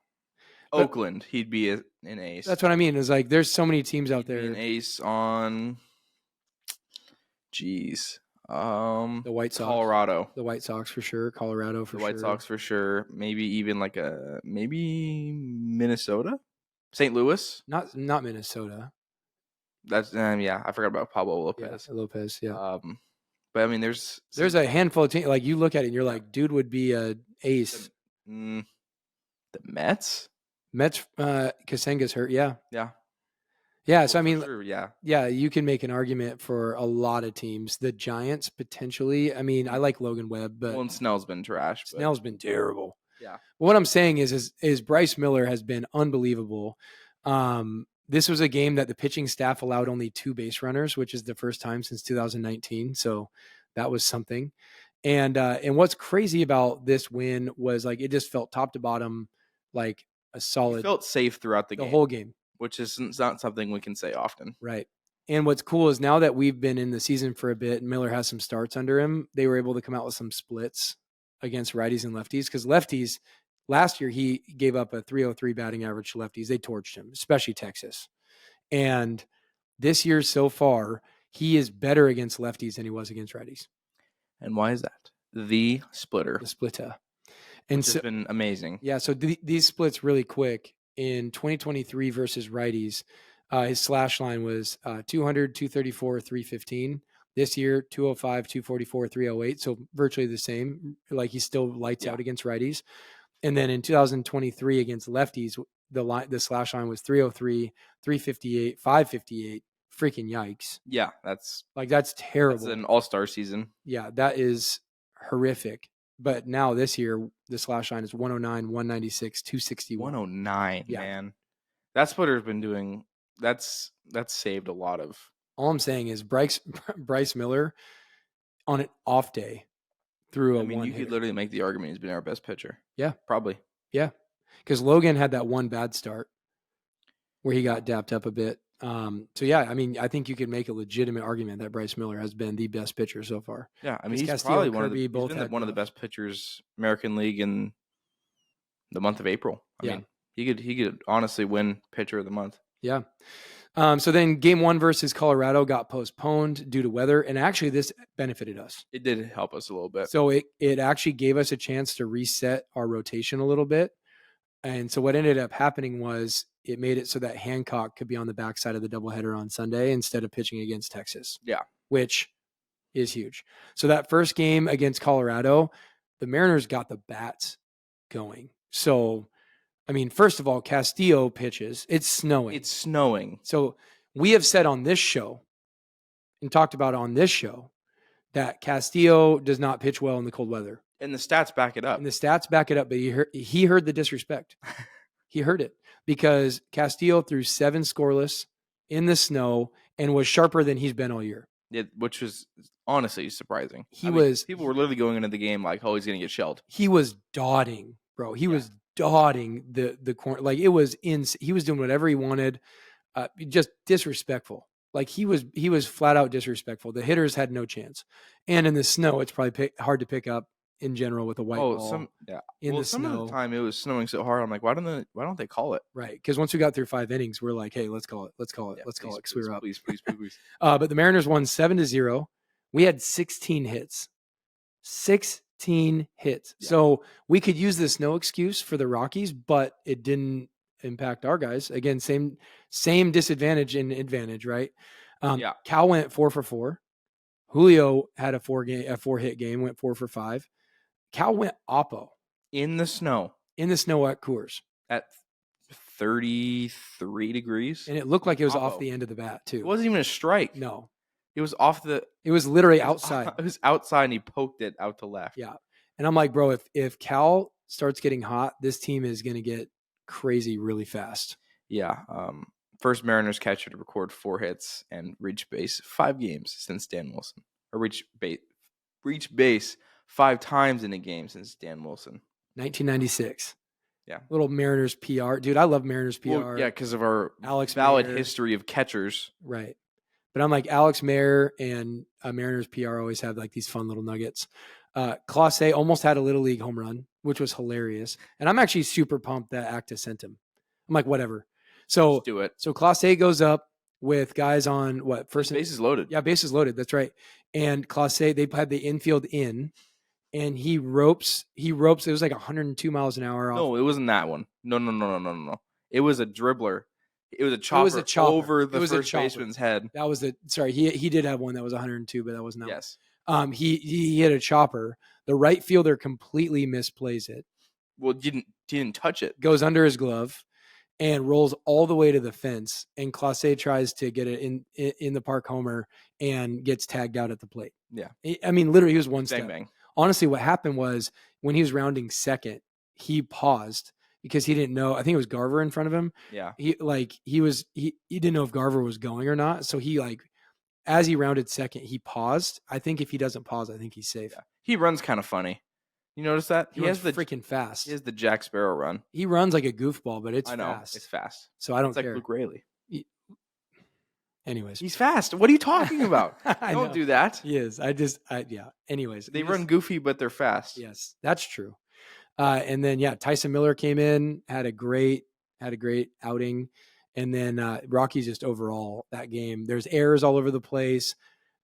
Oakland, he'd be an ace. That's what I mean. Is like there's so many teams out there. An ace on, the White Sox, Colorado, the White Sox for sure, Colorado for sure, the White Sox for sure. Maybe even maybe Minnesota, St. Louis. Not Minnesota. That's I forgot about Pablo Lopez. Yeah, Lopez, yeah. But I mean, there's a handful of teams. Like you look at it and you're like, dude would be a ace. The Mets. Kasenga's hurt. Yeah. Yeah. Yeah. So, I mean, sure, yeah, you can make an argument for a lot of teams. The Giants, potentially. I mean, I like Logan Webb, but and Snell's been trash. Snell's been terrible. Yeah. What I'm saying is Bryce Miller has been unbelievable. This was a game that the pitching staff allowed only 2 base runners, which is the first time since 2019. So that was something. And what's crazy about this win was like, it just felt top to bottom, like a solid. He felt safe throughout the whole game, which is not something we can say often. Right. And what's cool is now that we've been in the season for a bit, and Miller has some starts under him, they were able to come out with some splits against righties and lefties, because lefties last year, he gave up a 303 batting average to lefties. They torched him, especially Texas. And this year so far, he is better against lefties than he was against righties. And why is that? The splitter. The splitter. And it's been amazing. Yeah, so these splits really quick. In 2023 versus righties, his slash line was 200, 234, 315. This year, 205, 244, 308. So virtually the same. Like he still lights out against righties. And then in 2023 against lefties, the slash line was 303, 358, 558. Freaking yikes. Yeah, that's terrible. That's an all-star season. Yeah, that is horrific. But now this year, the slash line is 109, 196, 261. 109, man. That splitter's been doing that's saved a lot of. All I'm saying is Bryce Miller on an off day threw a one. You could literally make the argument he's been our best pitcher. Yeah. Probably. Yeah. Because Logan had that one bad start where he got dapped up a bit. So yeah, I mean, I think you could make a legitimate argument that Bryce Miller has been the best pitcher so far. Yeah, I mean, he's probably one of the best pitchers American League in the month of April. I mean, he could honestly win pitcher of the month. Yeah. So then game 1 versus Colorado got postponed due to weather, and actually this benefited us. It did help us a little bit. So it actually gave us a chance to reset our rotation a little bit. And so what ended up happening was it made it so that Hancock could be on the backside of the doubleheader on Sunday instead of pitching against Texas. Yeah. Which is huge. So that first game against Colorado, the Mariners got the bats going. So, I mean, first of all, Castillo pitches. It's snowing. So we have said on this show and talked about on this show that Castillo does not pitch well in the cold weather. And the stats back it up. But he heard the disrespect. He heard it because Castillo threw 7 scoreless in the snow and was sharper than he's been all year. Which was honestly surprising. People were literally going into the game like, oh, he's gonna get shelled. He was dotting, bro. He was dotting the corner. Like it was he was doing whatever he wanted. Just disrespectful. Like he was flat out disrespectful. The hitters had no chance. And in the snow, it's probably hard to pick up in general with a white ball. Some of the time it was snowing so hard. I'm like, why don't they call it? Right, because once we got through 5 innings, we're like, hey, let's call it. Let's call it. Yeah, let's call it. Please, We're up. Please. But the Mariners won 7-0. We had 16 hits. 16 hits. Yeah. So we could use this no excuse for the Rockies, but it didn't impact our guys. Again, same disadvantage and advantage, right? Cal went 4 for 4. Julio had a 4-hit game, went 4 for 5. Cal went oppo in the snow at Coors at 33 degrees, and it looked like it was off the end of the bat too. It wasn't even a strike. No, it was off It was literally outside. It was outside, and he poked it out to left. Yeah, and I'm like, bro, if Cal starts getting hot, this team is going to get crazy really fast. Yeah. First Mariners catcher to record 4 hits and reach base 5 games since Dan Wilson, or reach base 5 times in a game since Dan Wilson. 1996. Yeah. Little Mariners PR. Dude, I love Mariners PR. Well, yeah, because of our Alex valid Mayer. history of catchers. Right. But I'm like, Alex Mayer and Mariners PR always have like these fun little nuggets. Clase almost had a Little League home run, which was hilarious. And I'm actually super pumped that Acta sent him. I'm like, whatever. So let's do it. So Clase goes up with guys on what? First bases loaded. Yeah, bases loaded. That's right. And Clase, they had the infield in. And he ropes. It was like 102 miles an hour. No, it wasn't that one. No. It was a dribbler. It was a chopper, over the first baseman's head. That was he did have one that was 102, but that wasn't that. Yes. One. He hit a chopper. The right fielder completely misplays it. Well, didn't touch it. Goes under his glove and rolls all the way to the fence. And Clase tries to get it in the park homer and gets tagged out at the plate. Yeah. I mean, literally, he was one step. Bang. Honestly, what happened was when he was rounding second, he paused because he didn't know. I think it was Garver in front of him. Yeah. He didn't know if Garver was going or not. So he as he rounded second, he paused. I think if he doesn't pause, I think he's safe. Yeah. He runs kind of funny. You notice that? He has freaking fast. He has the Jack Sparrow run. He runs like a goofball, but it's fast. It's fast. So I don't care. It's like Luke Raley. Anyways, he's fast. What are you talking about? Don't do that. He is. Yeah. Anyways, they run goofy, but they're fast. Yes, that's true. And then Tyson Miller came in, had a great outing, and then Rockies just overall that game. There's errors all over the place.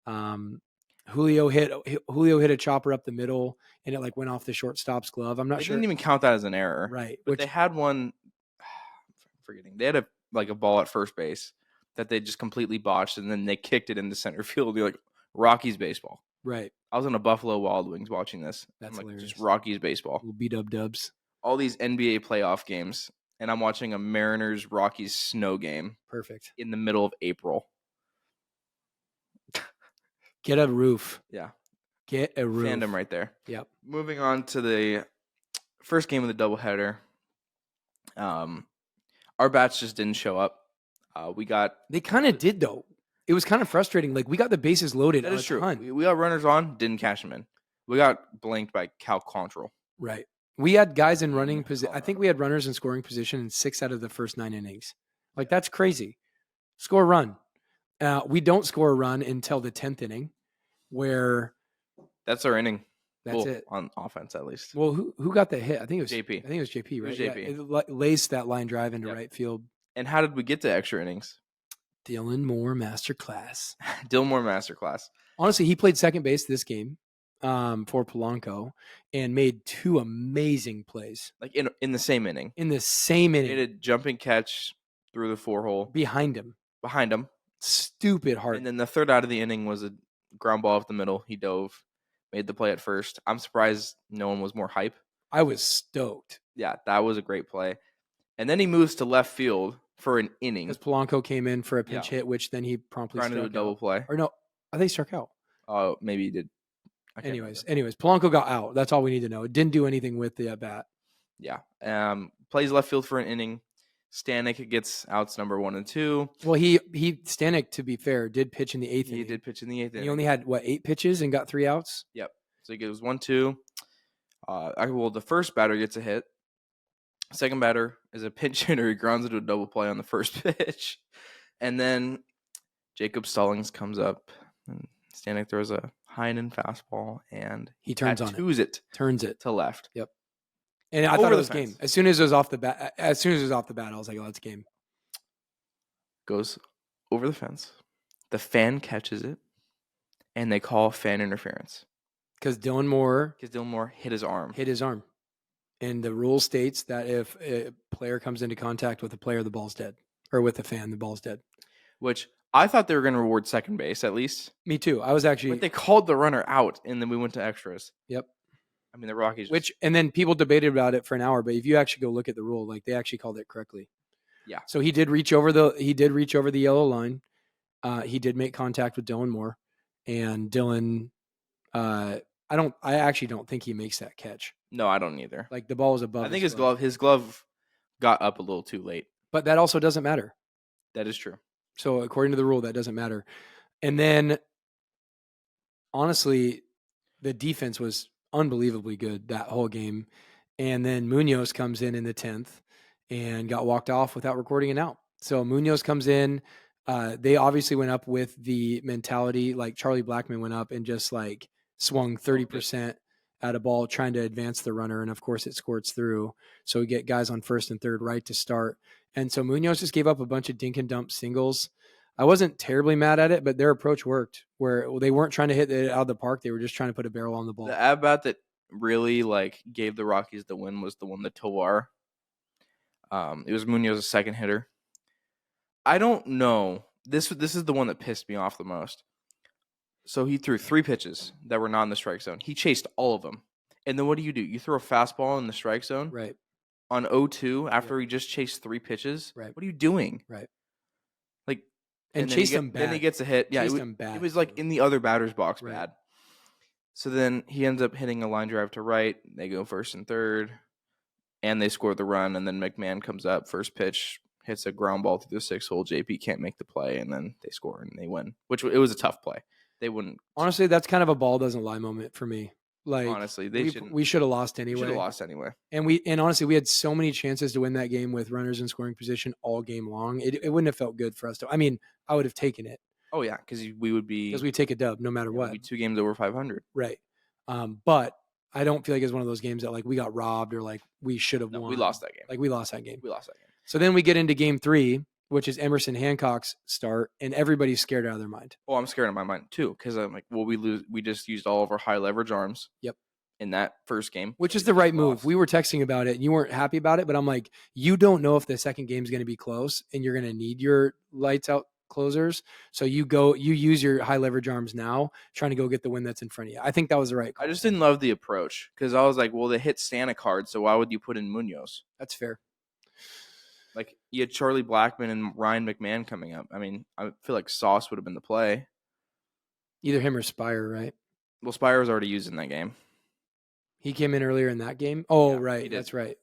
Julio hit a chopper up the middle, and it went off the shortstop's glove. I'm not sure. They didn't even count that as an error, right? But they had one. I'm forgetting. They had a ball at first base that they just completely botched, and then they kicked it into center field. You're like, Rockies baseball. Right. I was on a Buffalo Wild Wings watching this. That's hilarious. Just Rockies baseball. Little B-dubs. All these NBA playoff games, and I'm watching a Mariners-Rockies snow game. Perfect. In the middle of April. Get a roof. Yeah. Get a roof. Fandom right there. Yep. Moving on to the first game of the doubleheader. Our bats just didn't show up. They kind of did though. It was kind of frustrating. We got the bases loaded. That is true. We got runners on, didn't cash them in. We got blanked by Cal Quantrill. Right. We had guys in running position. I think we had runners in scoring position in 6 out of the first 9 innings. That's crazy. Score a run. We don't score a run until the 10th inning, where that's our inning. That's it on offense, at least. Well, who got the hit? I think it was JP. I think it was JP. Right? It was JP. Yeah, it laced that line drive into right field. And how did we get to extra innings? Dylan Moore masterclass. Dylan Moore masterclass. Honestly, he played second base this game for Polanco and made 2 amazing plays. In the same inning. In the same inning. Made a jumping catch through the 4-hole. Behind him. Stupid hard. And then the third out of the inning was a ground ball up the middle. He dove, made the play at first. I'm surprised no one was more hype. I was stoked. Yeah, that was a great play. And then he moves to left field for an inning. Because Polanco came in for a pinch hit, which then he promptly struck out. A double play. Or no, I think he struck out. Oh, maybe he did. Anyways, Polanco got out. That's all we need to know. It didn't do anything with the bat. Yeah. Plays left field for an inning. Stanek gets outs number 1 and 2. Well, Stanek, to be fair, did pitch in the eighth inning. He did pitch in the 8th inning. He only had 8 pitches and got 3 outs. Yep. So he goes 1-2. The first batter gets a hit. Second batter is a pinch hitter. He grounds into a double play on the first pitch. And then Jacob Stallings comes up, and Stanek throws a high-end fastball, and he turns turns it to left. Yep. And I thought it was game. As soon as it was off the bat, I was like, "Oh, it's game." Goes over the fence. The fan catches it, and they call fan interference because Dylan Moore hit his arm. And the rule states that if a player comes into contact with a player, the ball's dead, or with a fan, the ball's dead. Which I thought they were going to reward second base at least. Me too. I was actually. But they called the runner out, and then we went to extras. Yep. I mean, the Rockies. And then people debated about it for an hour, but if you actually go look at the rule, like they actually called it correctly. Yeah. So he did reach over the yellow line. He did make contact with Dylan Moore, and Dylan. I actually don't think he makes that catch. No, I don't either. Like the ball is above. I think his glove got up a little too late. But that also doesn't matter. That is true. So according to the rule, that doesn't matter. And then, honestly, the defense was unbelievably good that whole game. And then Munoz comes in the 10th and got walked off without recording an out. So Munoz comes in. They obviously went up with the mentality like Charlie Blackmon went up and just like swung 30% at a ball trying to advance the runner. And of course it squirts through. So we get guys on first and third right to start. And so Munoz just gave up a bunch of dink and dump singles. I wasn't terribly mad at it, but their approach worked where they weren't trying to hit it out of the park. They were just trying to put a barrel on the ball. The at-bat that really like gave the Rockies the win was the one that Tovar. It was Munoz's second hitter. I don't know. This is the one that pissed me off the most. So he threw 3 pitches that were not in the strike zone. He chased all of them. And then what do? You throw a fastball in the strike zone? Right. On 0-2 after he just chased 3 pitches? Right. What are you doing? Right. Like, and chased him bad. Then he gets a hit. Yeah, it was like in the other batter's box bad. So then he ends up hitting a line drive to right. They go first and third. And they score the run. And then McMahon comes up, first pitch, hits a ground ball through the 6th hole. JP can't make the play. And then they score and they win. Which it was a tough play. They wouldn't. Honestly, that's kind of a ball doesn't lie moment for me. Like honestly, we should have lost anyway. And honestly, we had so many chances to win that game with runners in scoring position all game long. It wouldn't have felt good for us to. I mean, I would have taken it. Oh yeah, because we take a dub no matter what. We'd be 2 games over 500. Right. But I don't feel like it's one of those games that like we got robbed or like we should have won. We lost that game. Like we lost that game. So then we get into game 3. Which is Emerson Hancock's start, and everybody's scared out of their mind. Oh, I'm scared out of my mind too, because I'm like, well, we just used all of our high leverage arms. Yep. In that first game. Which is the right move. We were texting about it, and you weren't happy about it, but I'm like, you don't know if the second game is going to be close, and you're going to need your lights out closers. So you use your high leverage arms now, trying to go get the win that's in front of you. I think that was the right call. I just didn't love the approach, because I was like, well, they hit Stanek hard, so why would you put in Munoz? That's fair. Like, you had Charlie Blackmon and Ryan McMahon coming up. I mean, I feel like Sauce would have been the play. Either him or Spire, right? Well, Spire was already used in that game. He came in earlier in that game? Oh, yeah, right. That's right.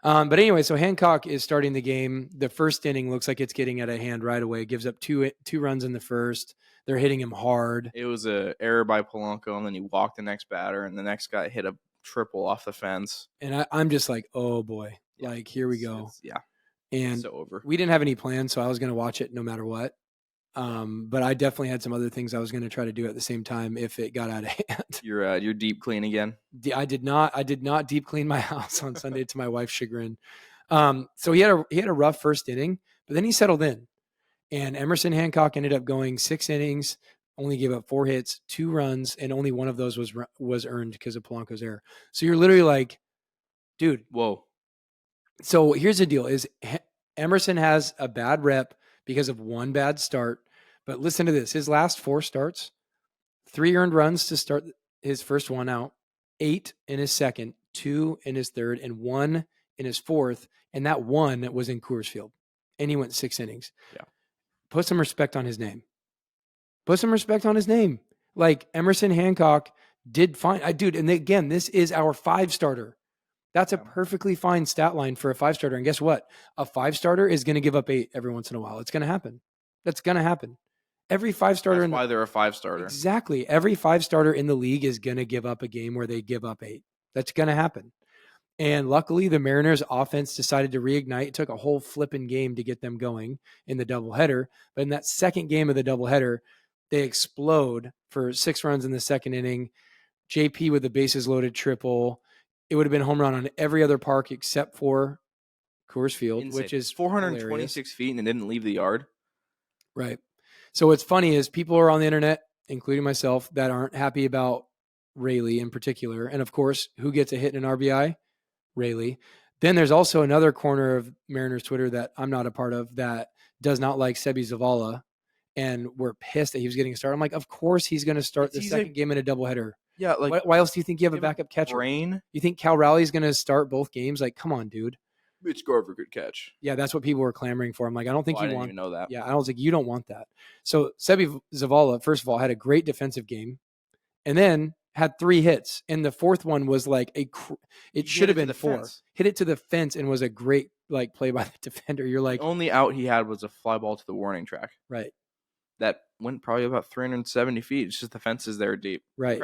But anyway, so Hancock is starting the game. The first inning looks like it's getting out of hand right away. Gives up two runs in the first. They're hitting him hard. It was an error by Polanco, and then he walked the next batter, and the next guy hit a triple off the fence. And I'm just like, oh, boy. Yeah, like, here we go. And so over. We didn't have any plans, so I was going to watch it no matter what. But I definitely had some other things I was going to try to do at the same time if it got out of hand. You're deep clean again. I did not deep clean my house on Sunday to my wife's chagrin. So he had a rough first inning, but then he settled in. And Emerson Hancock ended up going 6 innings, only gave up 4 hits, 2 runs, and only one of those was earned because of Polanco's error. So you're literally like, dude, whoa. So here's the deal: is Emerson has a bad rep because of one bad start. But listen to this. His last 4 starts, 3 earned runs to start his first one out, 8 in his second, 2 in his third, and 1 in his fourth. And that 1 was in Coors Field. And he went 6 innings. Yeah. Put some respect on his name. Like Emerson Hancock did fine. Dude, and again, this is our 5 starter. That's a Yeah. perfectly fine stat line for a 5-starter. And guess what? A 5-starter is going to give up 8 every once in a while. It's going to happen. That's going to happen. Every 5-starter That's why they're a 5-starter. Exactly. Every 5-starter in the league is going to give up a game where they give up 8. That's going to happen. And luckily, the Mariners' offense decided to reignite. It took a whole flipping game to get them going in the doubleheader. But in that second game of the doubleheader, they explode for 6 runs in the second inning. JP with the bases loaded triple. It would have been a home run on every other park except for Coors Field, Insane. which is 426 feet and it didn't leave the yard. Right. So what's funny is people are on the internet, including myself, that aren't happy about Rayleigh in particular. And of course, who gets a hit in an RBI? Rayleigh. Then there's also another corner of Mariners Twitter that I'm not a part of that does not like Sebi Zavala. And we're pissed that he was getting a start. I'm like, of course he's going to start the second game in a doubleheader. Yeah, like why else do you think you have a backup catcher? Brain. You think Cal Rowley's going to start both games? Like, come on, dude. Mitch Garver could catch. Yeah, that's what people were clamoring for. I'm like, I don't think I you didn't want even know that. Yeah, I don't think you don't want that. So Sebi Zavala, first of all, had a great defensive game, and then had 3 hits, and the fourth one was like it should have been 4. Fence. Hit it to the fence and was a great like play by the defender. You're like, the only out he had was a fly ball to the warning track. Right. That went probably about 370 feet. It's just the fence is there deep. Right.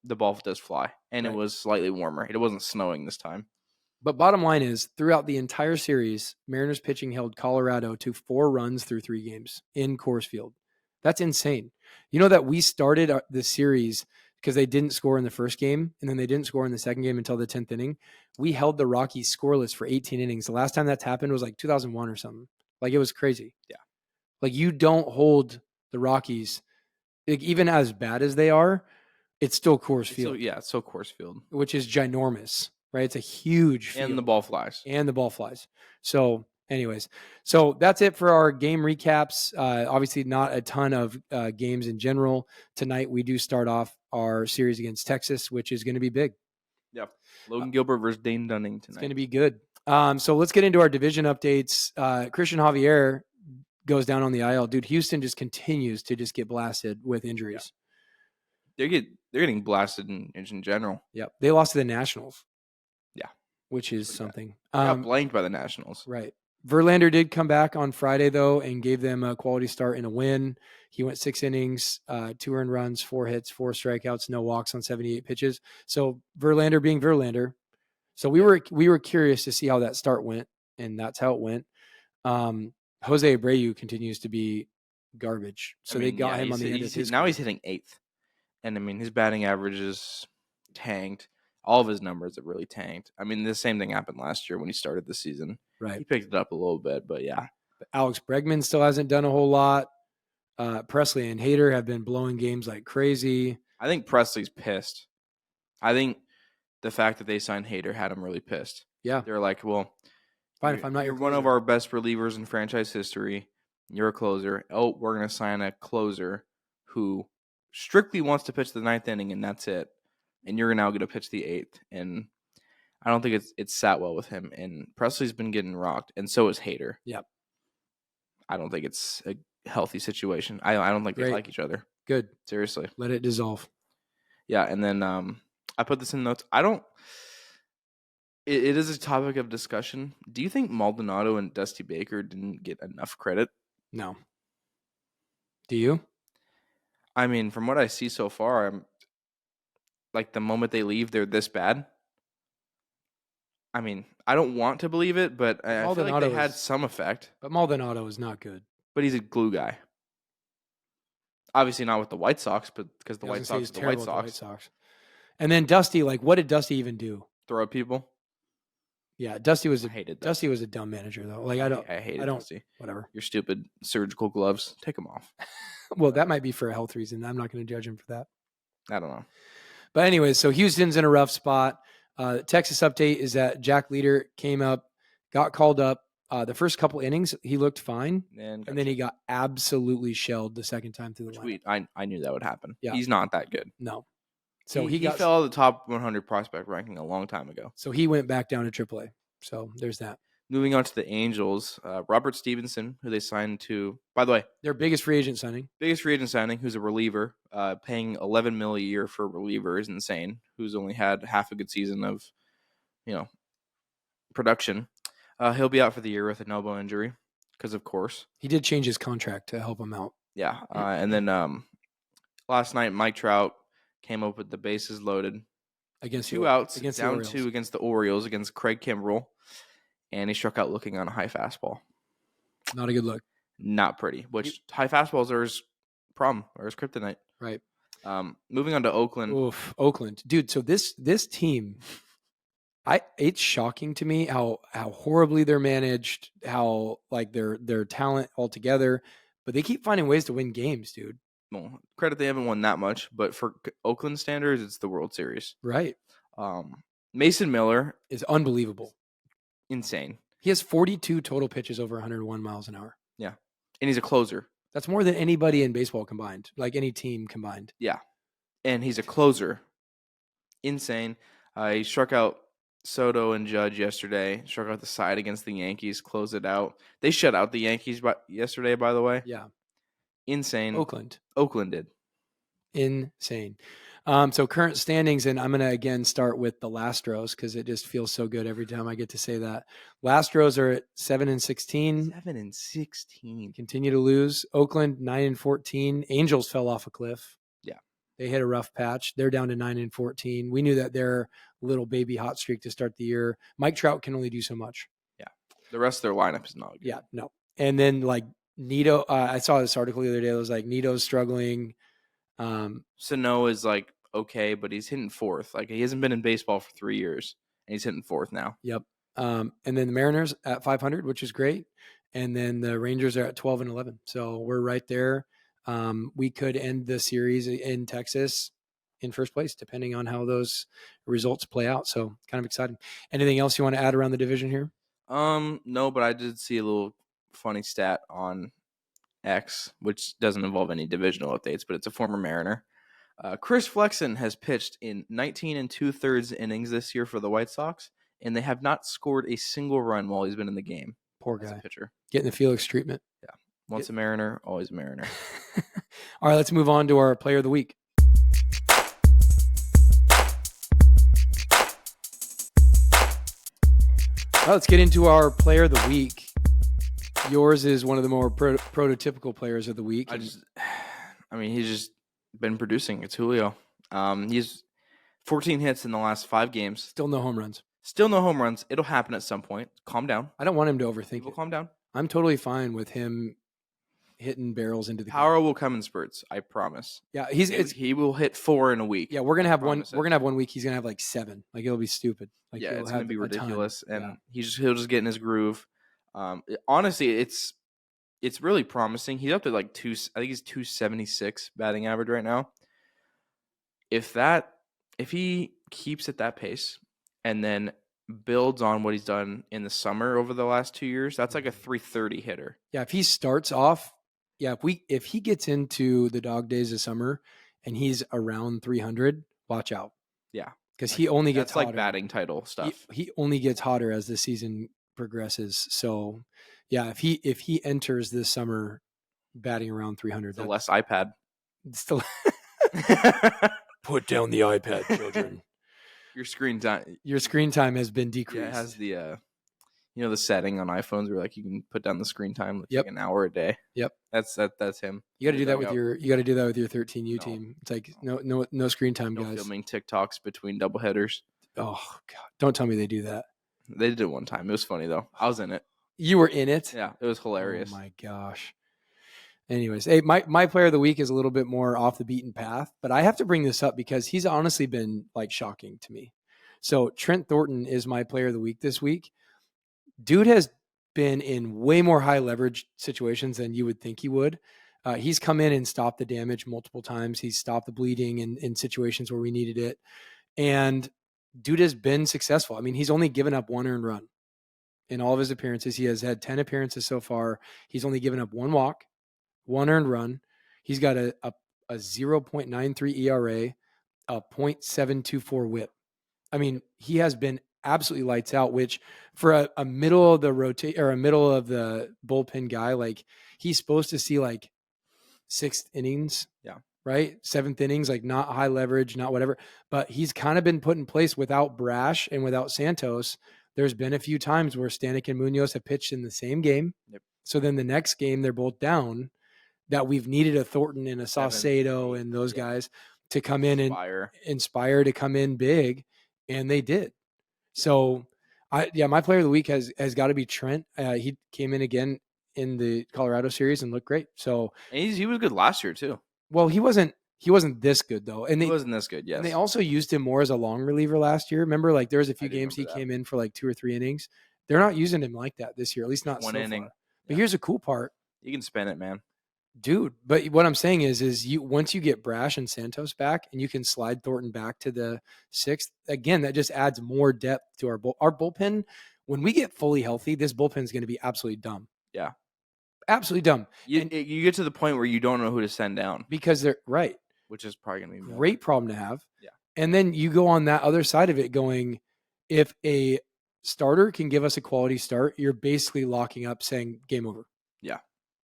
The ball does fly, and Right. It was slightly warmer. It wasn't snowing this time. But bottom line is, throughout the entire series, Mariners pitching held Colorado to 4 runs through 3 games in Coors Field. That's insane. You know that we started the series because they didn't score in the first game, and then they didn't score in the second game until the 10th inning. We held the Rockies scoreless for 18 innings. The last time that's happened was like 2001 or something. Like, it was crazy. Yeah. Like, you don't hold the Rockies, like, even as bad as they are, it's still Coors Field. It's still Coors Field. Which is ginormous, right? It's a huge field. And the ball flies. So anyways, so that's it for our game recaps. Obviously not a ton of games in general. Tonight we do start off our series against Texas, which is going to be big. Yeah. Logan Gilbert versus Dane Dunning tonight. It's going to be good. So let's get into our division updates. Christian Javier goes down on the IL. Dude, Houston just continues to just get blasted with injuries. Yeah. They're getting blasted in general. Yep. They lost to the Nationals. Yeah. Which is something. Got blanked by the Nationals. Right. Verlander did come back on Friday, though, and gave them a quality start and a win. He went 6 innings, 2 earned runs, 4 hits, 4 strikeouts, no walks on 78 pitches. So Verlander being Verlander. So we were curious to see how that start went, and that's how it went. Jose Abreu continues to be garbage. So they got him on the end of his. Now he's hitting 8th. And, I mean, his batting average is tanked. All of his numbers have really tanked. I mean, the same thing happened last year when he started the season. Right. He picked it up a little bit, but yeah. Alex Bregman still hasn't done a whole lot. Presley and Hader have been blowing games like crazy. I think Presley's pissed. I think the fact that they signed Hader had him really pissed. Yeah. They're like, well, fine, if I'm not you're one of our best relievers in franchise history. You're a closer. Oh, we're going to sign a closer who strictly wants to pitch the 9th inning, and that's it. And you're now going to pitch the 8th. And I don't think it's sat well with him. And Presley's been getting rocked, and so is Hader. Yep. I don't think it's a healthy situation. I don't think they like each other. Good. Seriously. Let it dissolve. Yeah, and then I put this in notes. It is a topic of discussion. Do you think Maldonado and Dusty Baker didn't get enough credit? No. Do you? I mean, from what I see so far, I'm like the moment they leave, they're this bad. I mean, I don't want to believe it, but I feel like they had some effect. But Maldonado is not good. But he's a glue guy. Obviously not with the White Sox, but because the White Sox are the White Sox. And then Dusty, like, what did Dusty even do? Throw at people? Yeah, Dusty was Dusty was a dumb manager, though. Like, I hated Dusty. Whatever. Your stupid surgical gloves. Take them off. Well, that might be for a health reason. I'm not going to judge him for that. I don't know. But anyways, so Houston's in a rough spot. Texas update is that Jack Leader came up, got called up. The first couple innings, he looked fine. And then he got absolutely shelled the second time through the lineup. I knew that would happen. Yeah. He's not that good. No. So he fell out of the top 100 prospect ranking a long time ago. So he went back down to AAA. So there's that. Moving on to the Angels, Robert Stevenson, who they signed to, by the way, their biggest free agent signing. Who's a reliever, paying $11 million a year for a reliever is insane. Who's only had half a good season of, production. He'll be out for the year with an elbow injury because, of course. He did change his contract to help him out. Yeah. And then last night, Mike Trout came up with the bases loaded. Against 2 outs, against down the 2 against the Orioles, against Craig Kimbrell. And he struck out looking on a high fastball. Not a good look. Not pretty, which high fastballs are his problem or his kryptonite. Right. Moving on to Oakland. Oof, Oakland. Dude, so this team, it's shocking to me how horribly they're managed, how like their talent altogether, but they keep finding ways to win games, dude. Well, credit they haven't won that much, but for Oakland standards, it's the World Series. Right. Mason Miller is unbelievable. Insane. He has 42 total pitches over 101 miles an hour. Yeah. And he's a closer. That's more than anybody in baseball combined, like any team combined. Yeah. And he's a closer. Insane. He struck out Soto and Judge yesterday, struck out the side against the Yankees, closed it out. They shut out the Yankees yesterday, by the way. Yeah. Insane. Oakland did. Insane. So current standings, and I'm going to again start with the Lastros because it just feels so good every time I get to say that. Lastros are at 7-16. 7-16. Continue to lose. Oakland 9-14. Angels fell off a cliff. Yeah. They hit a rough patch. They're down to 9-14. We knew that their little baby hot streak to start the year. Mike Trout can only do so much. Yeah. The rest of their lineup is not good. Yeah, no. And then like Nito, I saw this article the other day. It was like Nito's struggling. Sano is like okay, but he's hitting fourth. Like he hasn't been in baseball for 3 years, and he's hitting fourth now. Yep. And then the Mariners at 500, which is great. And then the Rangers are at 12-11. So we're right there. We could end the series in Texas in first place, depending on how those results play out. So kind of exciting. Anything else you want to add around the division here? No, but I did see a little funny stat on X, which doesn't involve any divisional updates, but it's a former Mariner. Chris Flexen has pitched in 19 2/3 innings this year for the White Sox, and they have not scored a single run while he's been in the game. Poor guy. As a pitcher. Getting the Felix treatment. Yeah. Once a Mariner, always a Mariner. All right, let's move on to our player of the week. All right, let's get into our player of the week. Yours is one of the more prototypical players of the week. He's just been producing. It's Julio. He's 14 hits in the last 5 games. Still no home runs. Still no home runs. It'll happen at some point. Calm down. I don't want him to overthink it. Calm down. I'm totally fine with him hitting barrels into the power game. will come in spurts. I promise. Yeah, he will hit 4 in a week. Yeah, we're gonna have one. We're gonna have 1 week. He's gonna have like 7. Like it'll be stupid. Like yeah, it's gonna be ridiculous, and he'll just get in his groove. Honestly, it's really promising. He's up to like I think he's 276 batting average right now. If he keeps at that pace and then builds on what he's done in the summer over the last 2 years, that's like a 330 hitter. Yeah, if he starts off, if he gets into the dog days of summer and he's around 300, watch out. Yeah, because he only gets hotter. Like batting title stuff. He only gets hotter as the season progresses. So, yeah, if he enters this summer batting around 300, the less iPad. Still put down the iPad, children. Your screen time has been decreased. Yeah, it has the the setting on iPhones where like you can put down the screen time like an hour a day. Yep. That's him. You got to do that with your 13U team. It's like no screen time, guys. Filming TikToks between doubleheaders. Oh god, don't tell me they do that. They did it one time. It was funny though. I was in it. You were in it? Yeah, it was hilarious. Oh my gosh. Anyways, hey, my player of the week is a little bit more off the beaten path, but I have to bring this up because he's honestly been like shocking to me. So Trent Thornton is my player of the week this week. Dude has been in way more high leverage situations than you would think he would. He's come in and stopped the damage multiple times. He's stopped the bleeding in situations where we needed it. And dude has been successful. I mean, he's only given up 1 earned run in all of his appearances. He has had 10 appearances so far. He's only given up 1 walk, 1 earned run. He's got a 0.93 ERA, a .724 whip. I mean, he has been absolutely lights out, which for a middle of the a middle of the bullpen guy, like he's supposed to see like 6th innings. Yeah. Right. 7th innings, like not high leverage, not whatever, but he's kind of been put in place without Brash and without Santos. there's been a few times where Stanek and Munoz have pitched in the same game. Yep. So then the next game they're both down. That we've needed a Thornton and a Saucedo and those guys to come in and inspire to come in big, and they did. So, my player of the week has got to be Trent. He came in again in the Colorado series and looked great. So, and he was good last year too. Well, he wasn't this good though, and he wasn't this good. Yes, and they also used him more as a long reliever last year. Remember, like there was a few games he came in for like 2 or 3 innings. They're not using him like that this year, at least not one so inning. far. But here's a cool part. You can spin it, man. Dude, but what I'm saying is you once you get Brash and Santos back and you can slide Thornton back to the 6th, again, that just adds more depth to our bullpen. When we get fully healthy, this bullpen is going to be absolutely dumb. Yeah. Absolutely dumb. You get to the point where you don't know who to send down. Because they're right. Which is probably going to be a great problem to have. Yeah. And then you go on that other side of it going, if a starter can give us a quality start, you're basically locking up saying game over. Yeah.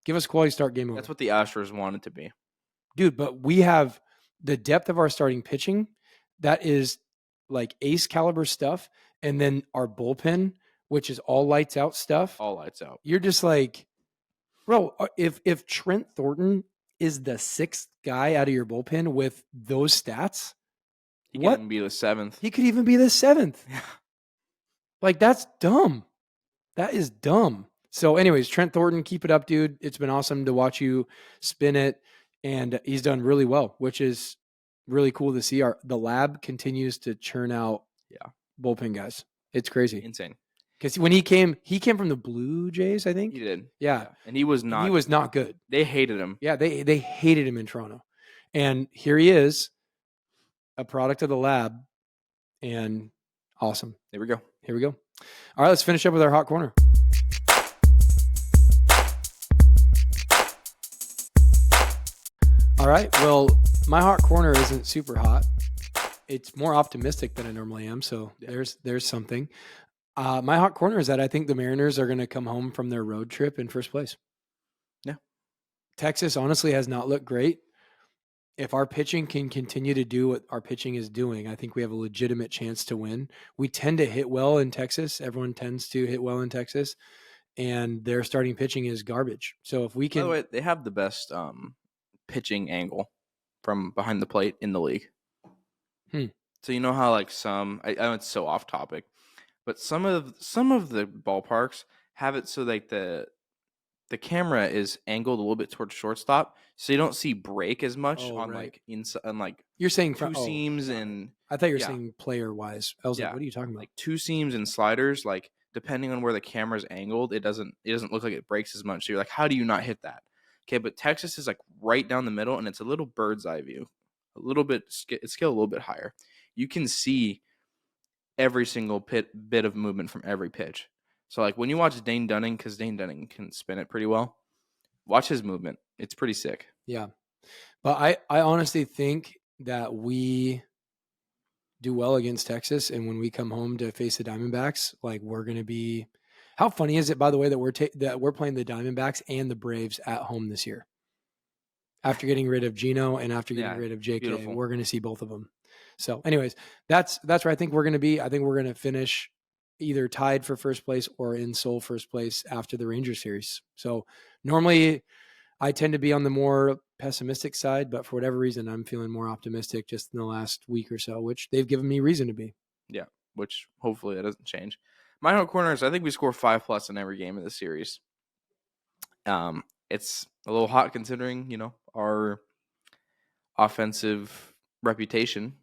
Give us a quality start, game over. That's what the Astros wanted to be. Dude, but we have the depth of our starting pitching. That is like ace caliber stuff. And then our bullpen, which is all lights out stuff. All lights out. You're just like, bro, if Trent Thornton is the 6th guy out of your bullpen with those stats, he could even be the 7th. He could even be the 7th. Yeah. Like, that's dumb. That is dumb. So anyways, Trent Thornton, keep it up, dude. It's been awesome to watch you spin it. And he's done really well, which is really cool to see. The lab continues to churn out bullpen guys. It's crazy. Insane. Because when he came from the Blue Jays, I think. He did. Yeah. And he was not good. They hated him. Yeah, they hated him in Toronto. And here he is, a product of the lab, and awesome. Here we go. All right, let's finish up with our hot corner. All right, well, my hot corner isn't super hot. It's more optimistic than I normally am, so there's something. My hot corner is that I think the Mariners are going to come home from their road trip in first place. Yeah. Texas honestly has not looked great. If our pitching can continue to do what our pitching is doing, I think we have a legitimate chance to win. We tend to hit well in Texas. Everyone tends to hit well in Texas, and their starting pitching is garbage. So if we can... By the way, they have the best pitching angle from behind the plate in the league. So you know how like I know it's so off topic, but some of the ballparks have it so like the camera is angled a little bit towards shortstop, so you don't see break as much like inside on like you're saying two seams and I thought you were saying player wise. I was like, what are you talking about? Like two seams and sliders, like depending on where the camera's angled, it doesn't look like it breaks as much. So you're like, how do you not hit that? Okay, but Texas is like right down the middle, and it's a little bird's eye view, a little bit it's scaled a little bit higher. You can see every single bit of movement from every pitch. So like when you watch Dane Dunning, because Dane Dunning can spin it pretty well, watch his movement. It's pretty sick. Yeah, but I honestly think that we do well against Texas, and when we come home to face the Diamondbacks, like we're going to be. How funny is it, by the way, that we're playing the Diamondbacks and the Braves at home this year? After getting rid of Gino and after getting rid of JK, beautiful. We're going to see both of them. So, anyways, that's where I think we're going to be. I think we're going to finish either tied for first place or in sole first place after the Rangers series. So, normally I tend to be on the more pessimistic side, but for whatever reason, I'm feeling more optimistic just in the last week or so, which they've given me reason to be. Yeah, which hopefully that doesn't change. My hot corner is I think we score 5+ in every game of the series. It's a little hot considering, our offensive reputation,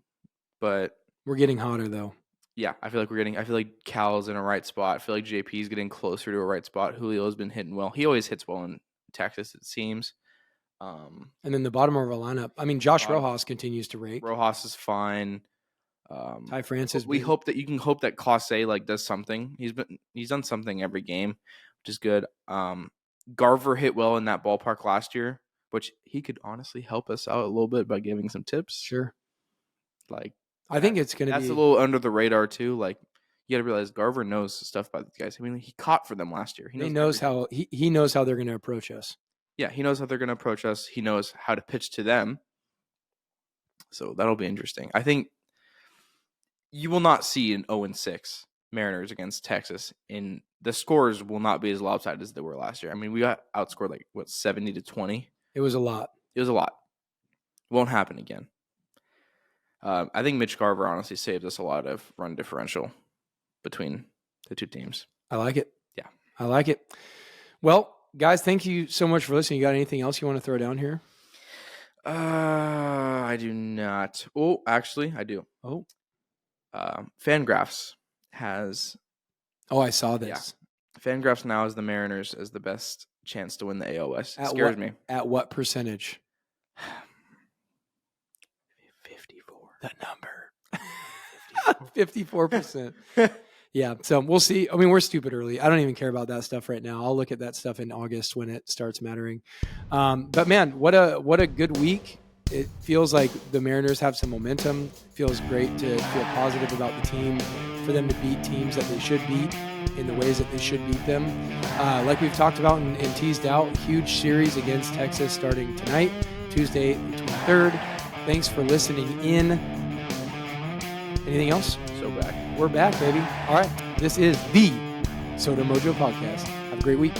but we're getting hotter though. Yeah, I feel like Cal's in a right spot. I feel like JP's getting closer to a right spot. Julio's been hitting well. He always hits well in Texas, it seems. And then the bottom of our lineup, I mean, Josh Rojas continues to rake. Rojas is fine. Ty Francis. We hope that Clase like does something. He's done something every game, which is good. Garver hit well in that ballpark last year, which he could honestly help us out a little bit by giving some tips. Sure. Like I think it's going to be. That's a little under the radar too. Like you got to realize Garver knows stuff about these guys. I mean, he caught for them last year. He knows how they're going to approach us. Yeah, he knows how they're going to approach us. He knows how to pitch to them. So that'll be interesting. I think you will not see an 0-6 Mariners against Texas, and the scores will not be as lopsided as they were last year. I mean, we got outscored 70-20. It was a lot. It was a lot. Won't happen again. I think Mitch Garver honestly saved us a lot of run differential between the two teams. I like it. Yeah. I like it. Well, guys, thank you so much for listening. You got anything else you want to throw down here? I do not. Oh, actually, I do. Oh. Fangraphs has... Oh, I saw this. Yeah. Fangraphs now has the Mariners as the best chance to win the AL West. It scares me. At what percentage? 54. The number. 54%. Yeah, so we'll see. I mean, we're stupid early. I don't even care about that stuff right now. I'll look at that stuff in August when it starts mattering. But man, what a good week. It feels like the Mariners have some momentum. It feels great to feel positive about the team, for them to beat teams that they should beat in the ways that they should beat them. Like we've talked about and teased out, huge series against Texas starting tonight, Tuesday the 23rd. Thanks for listening in. Anything else? So back. We're back, baby. All right. This is the Soda Mojo Podcast. Have a great week.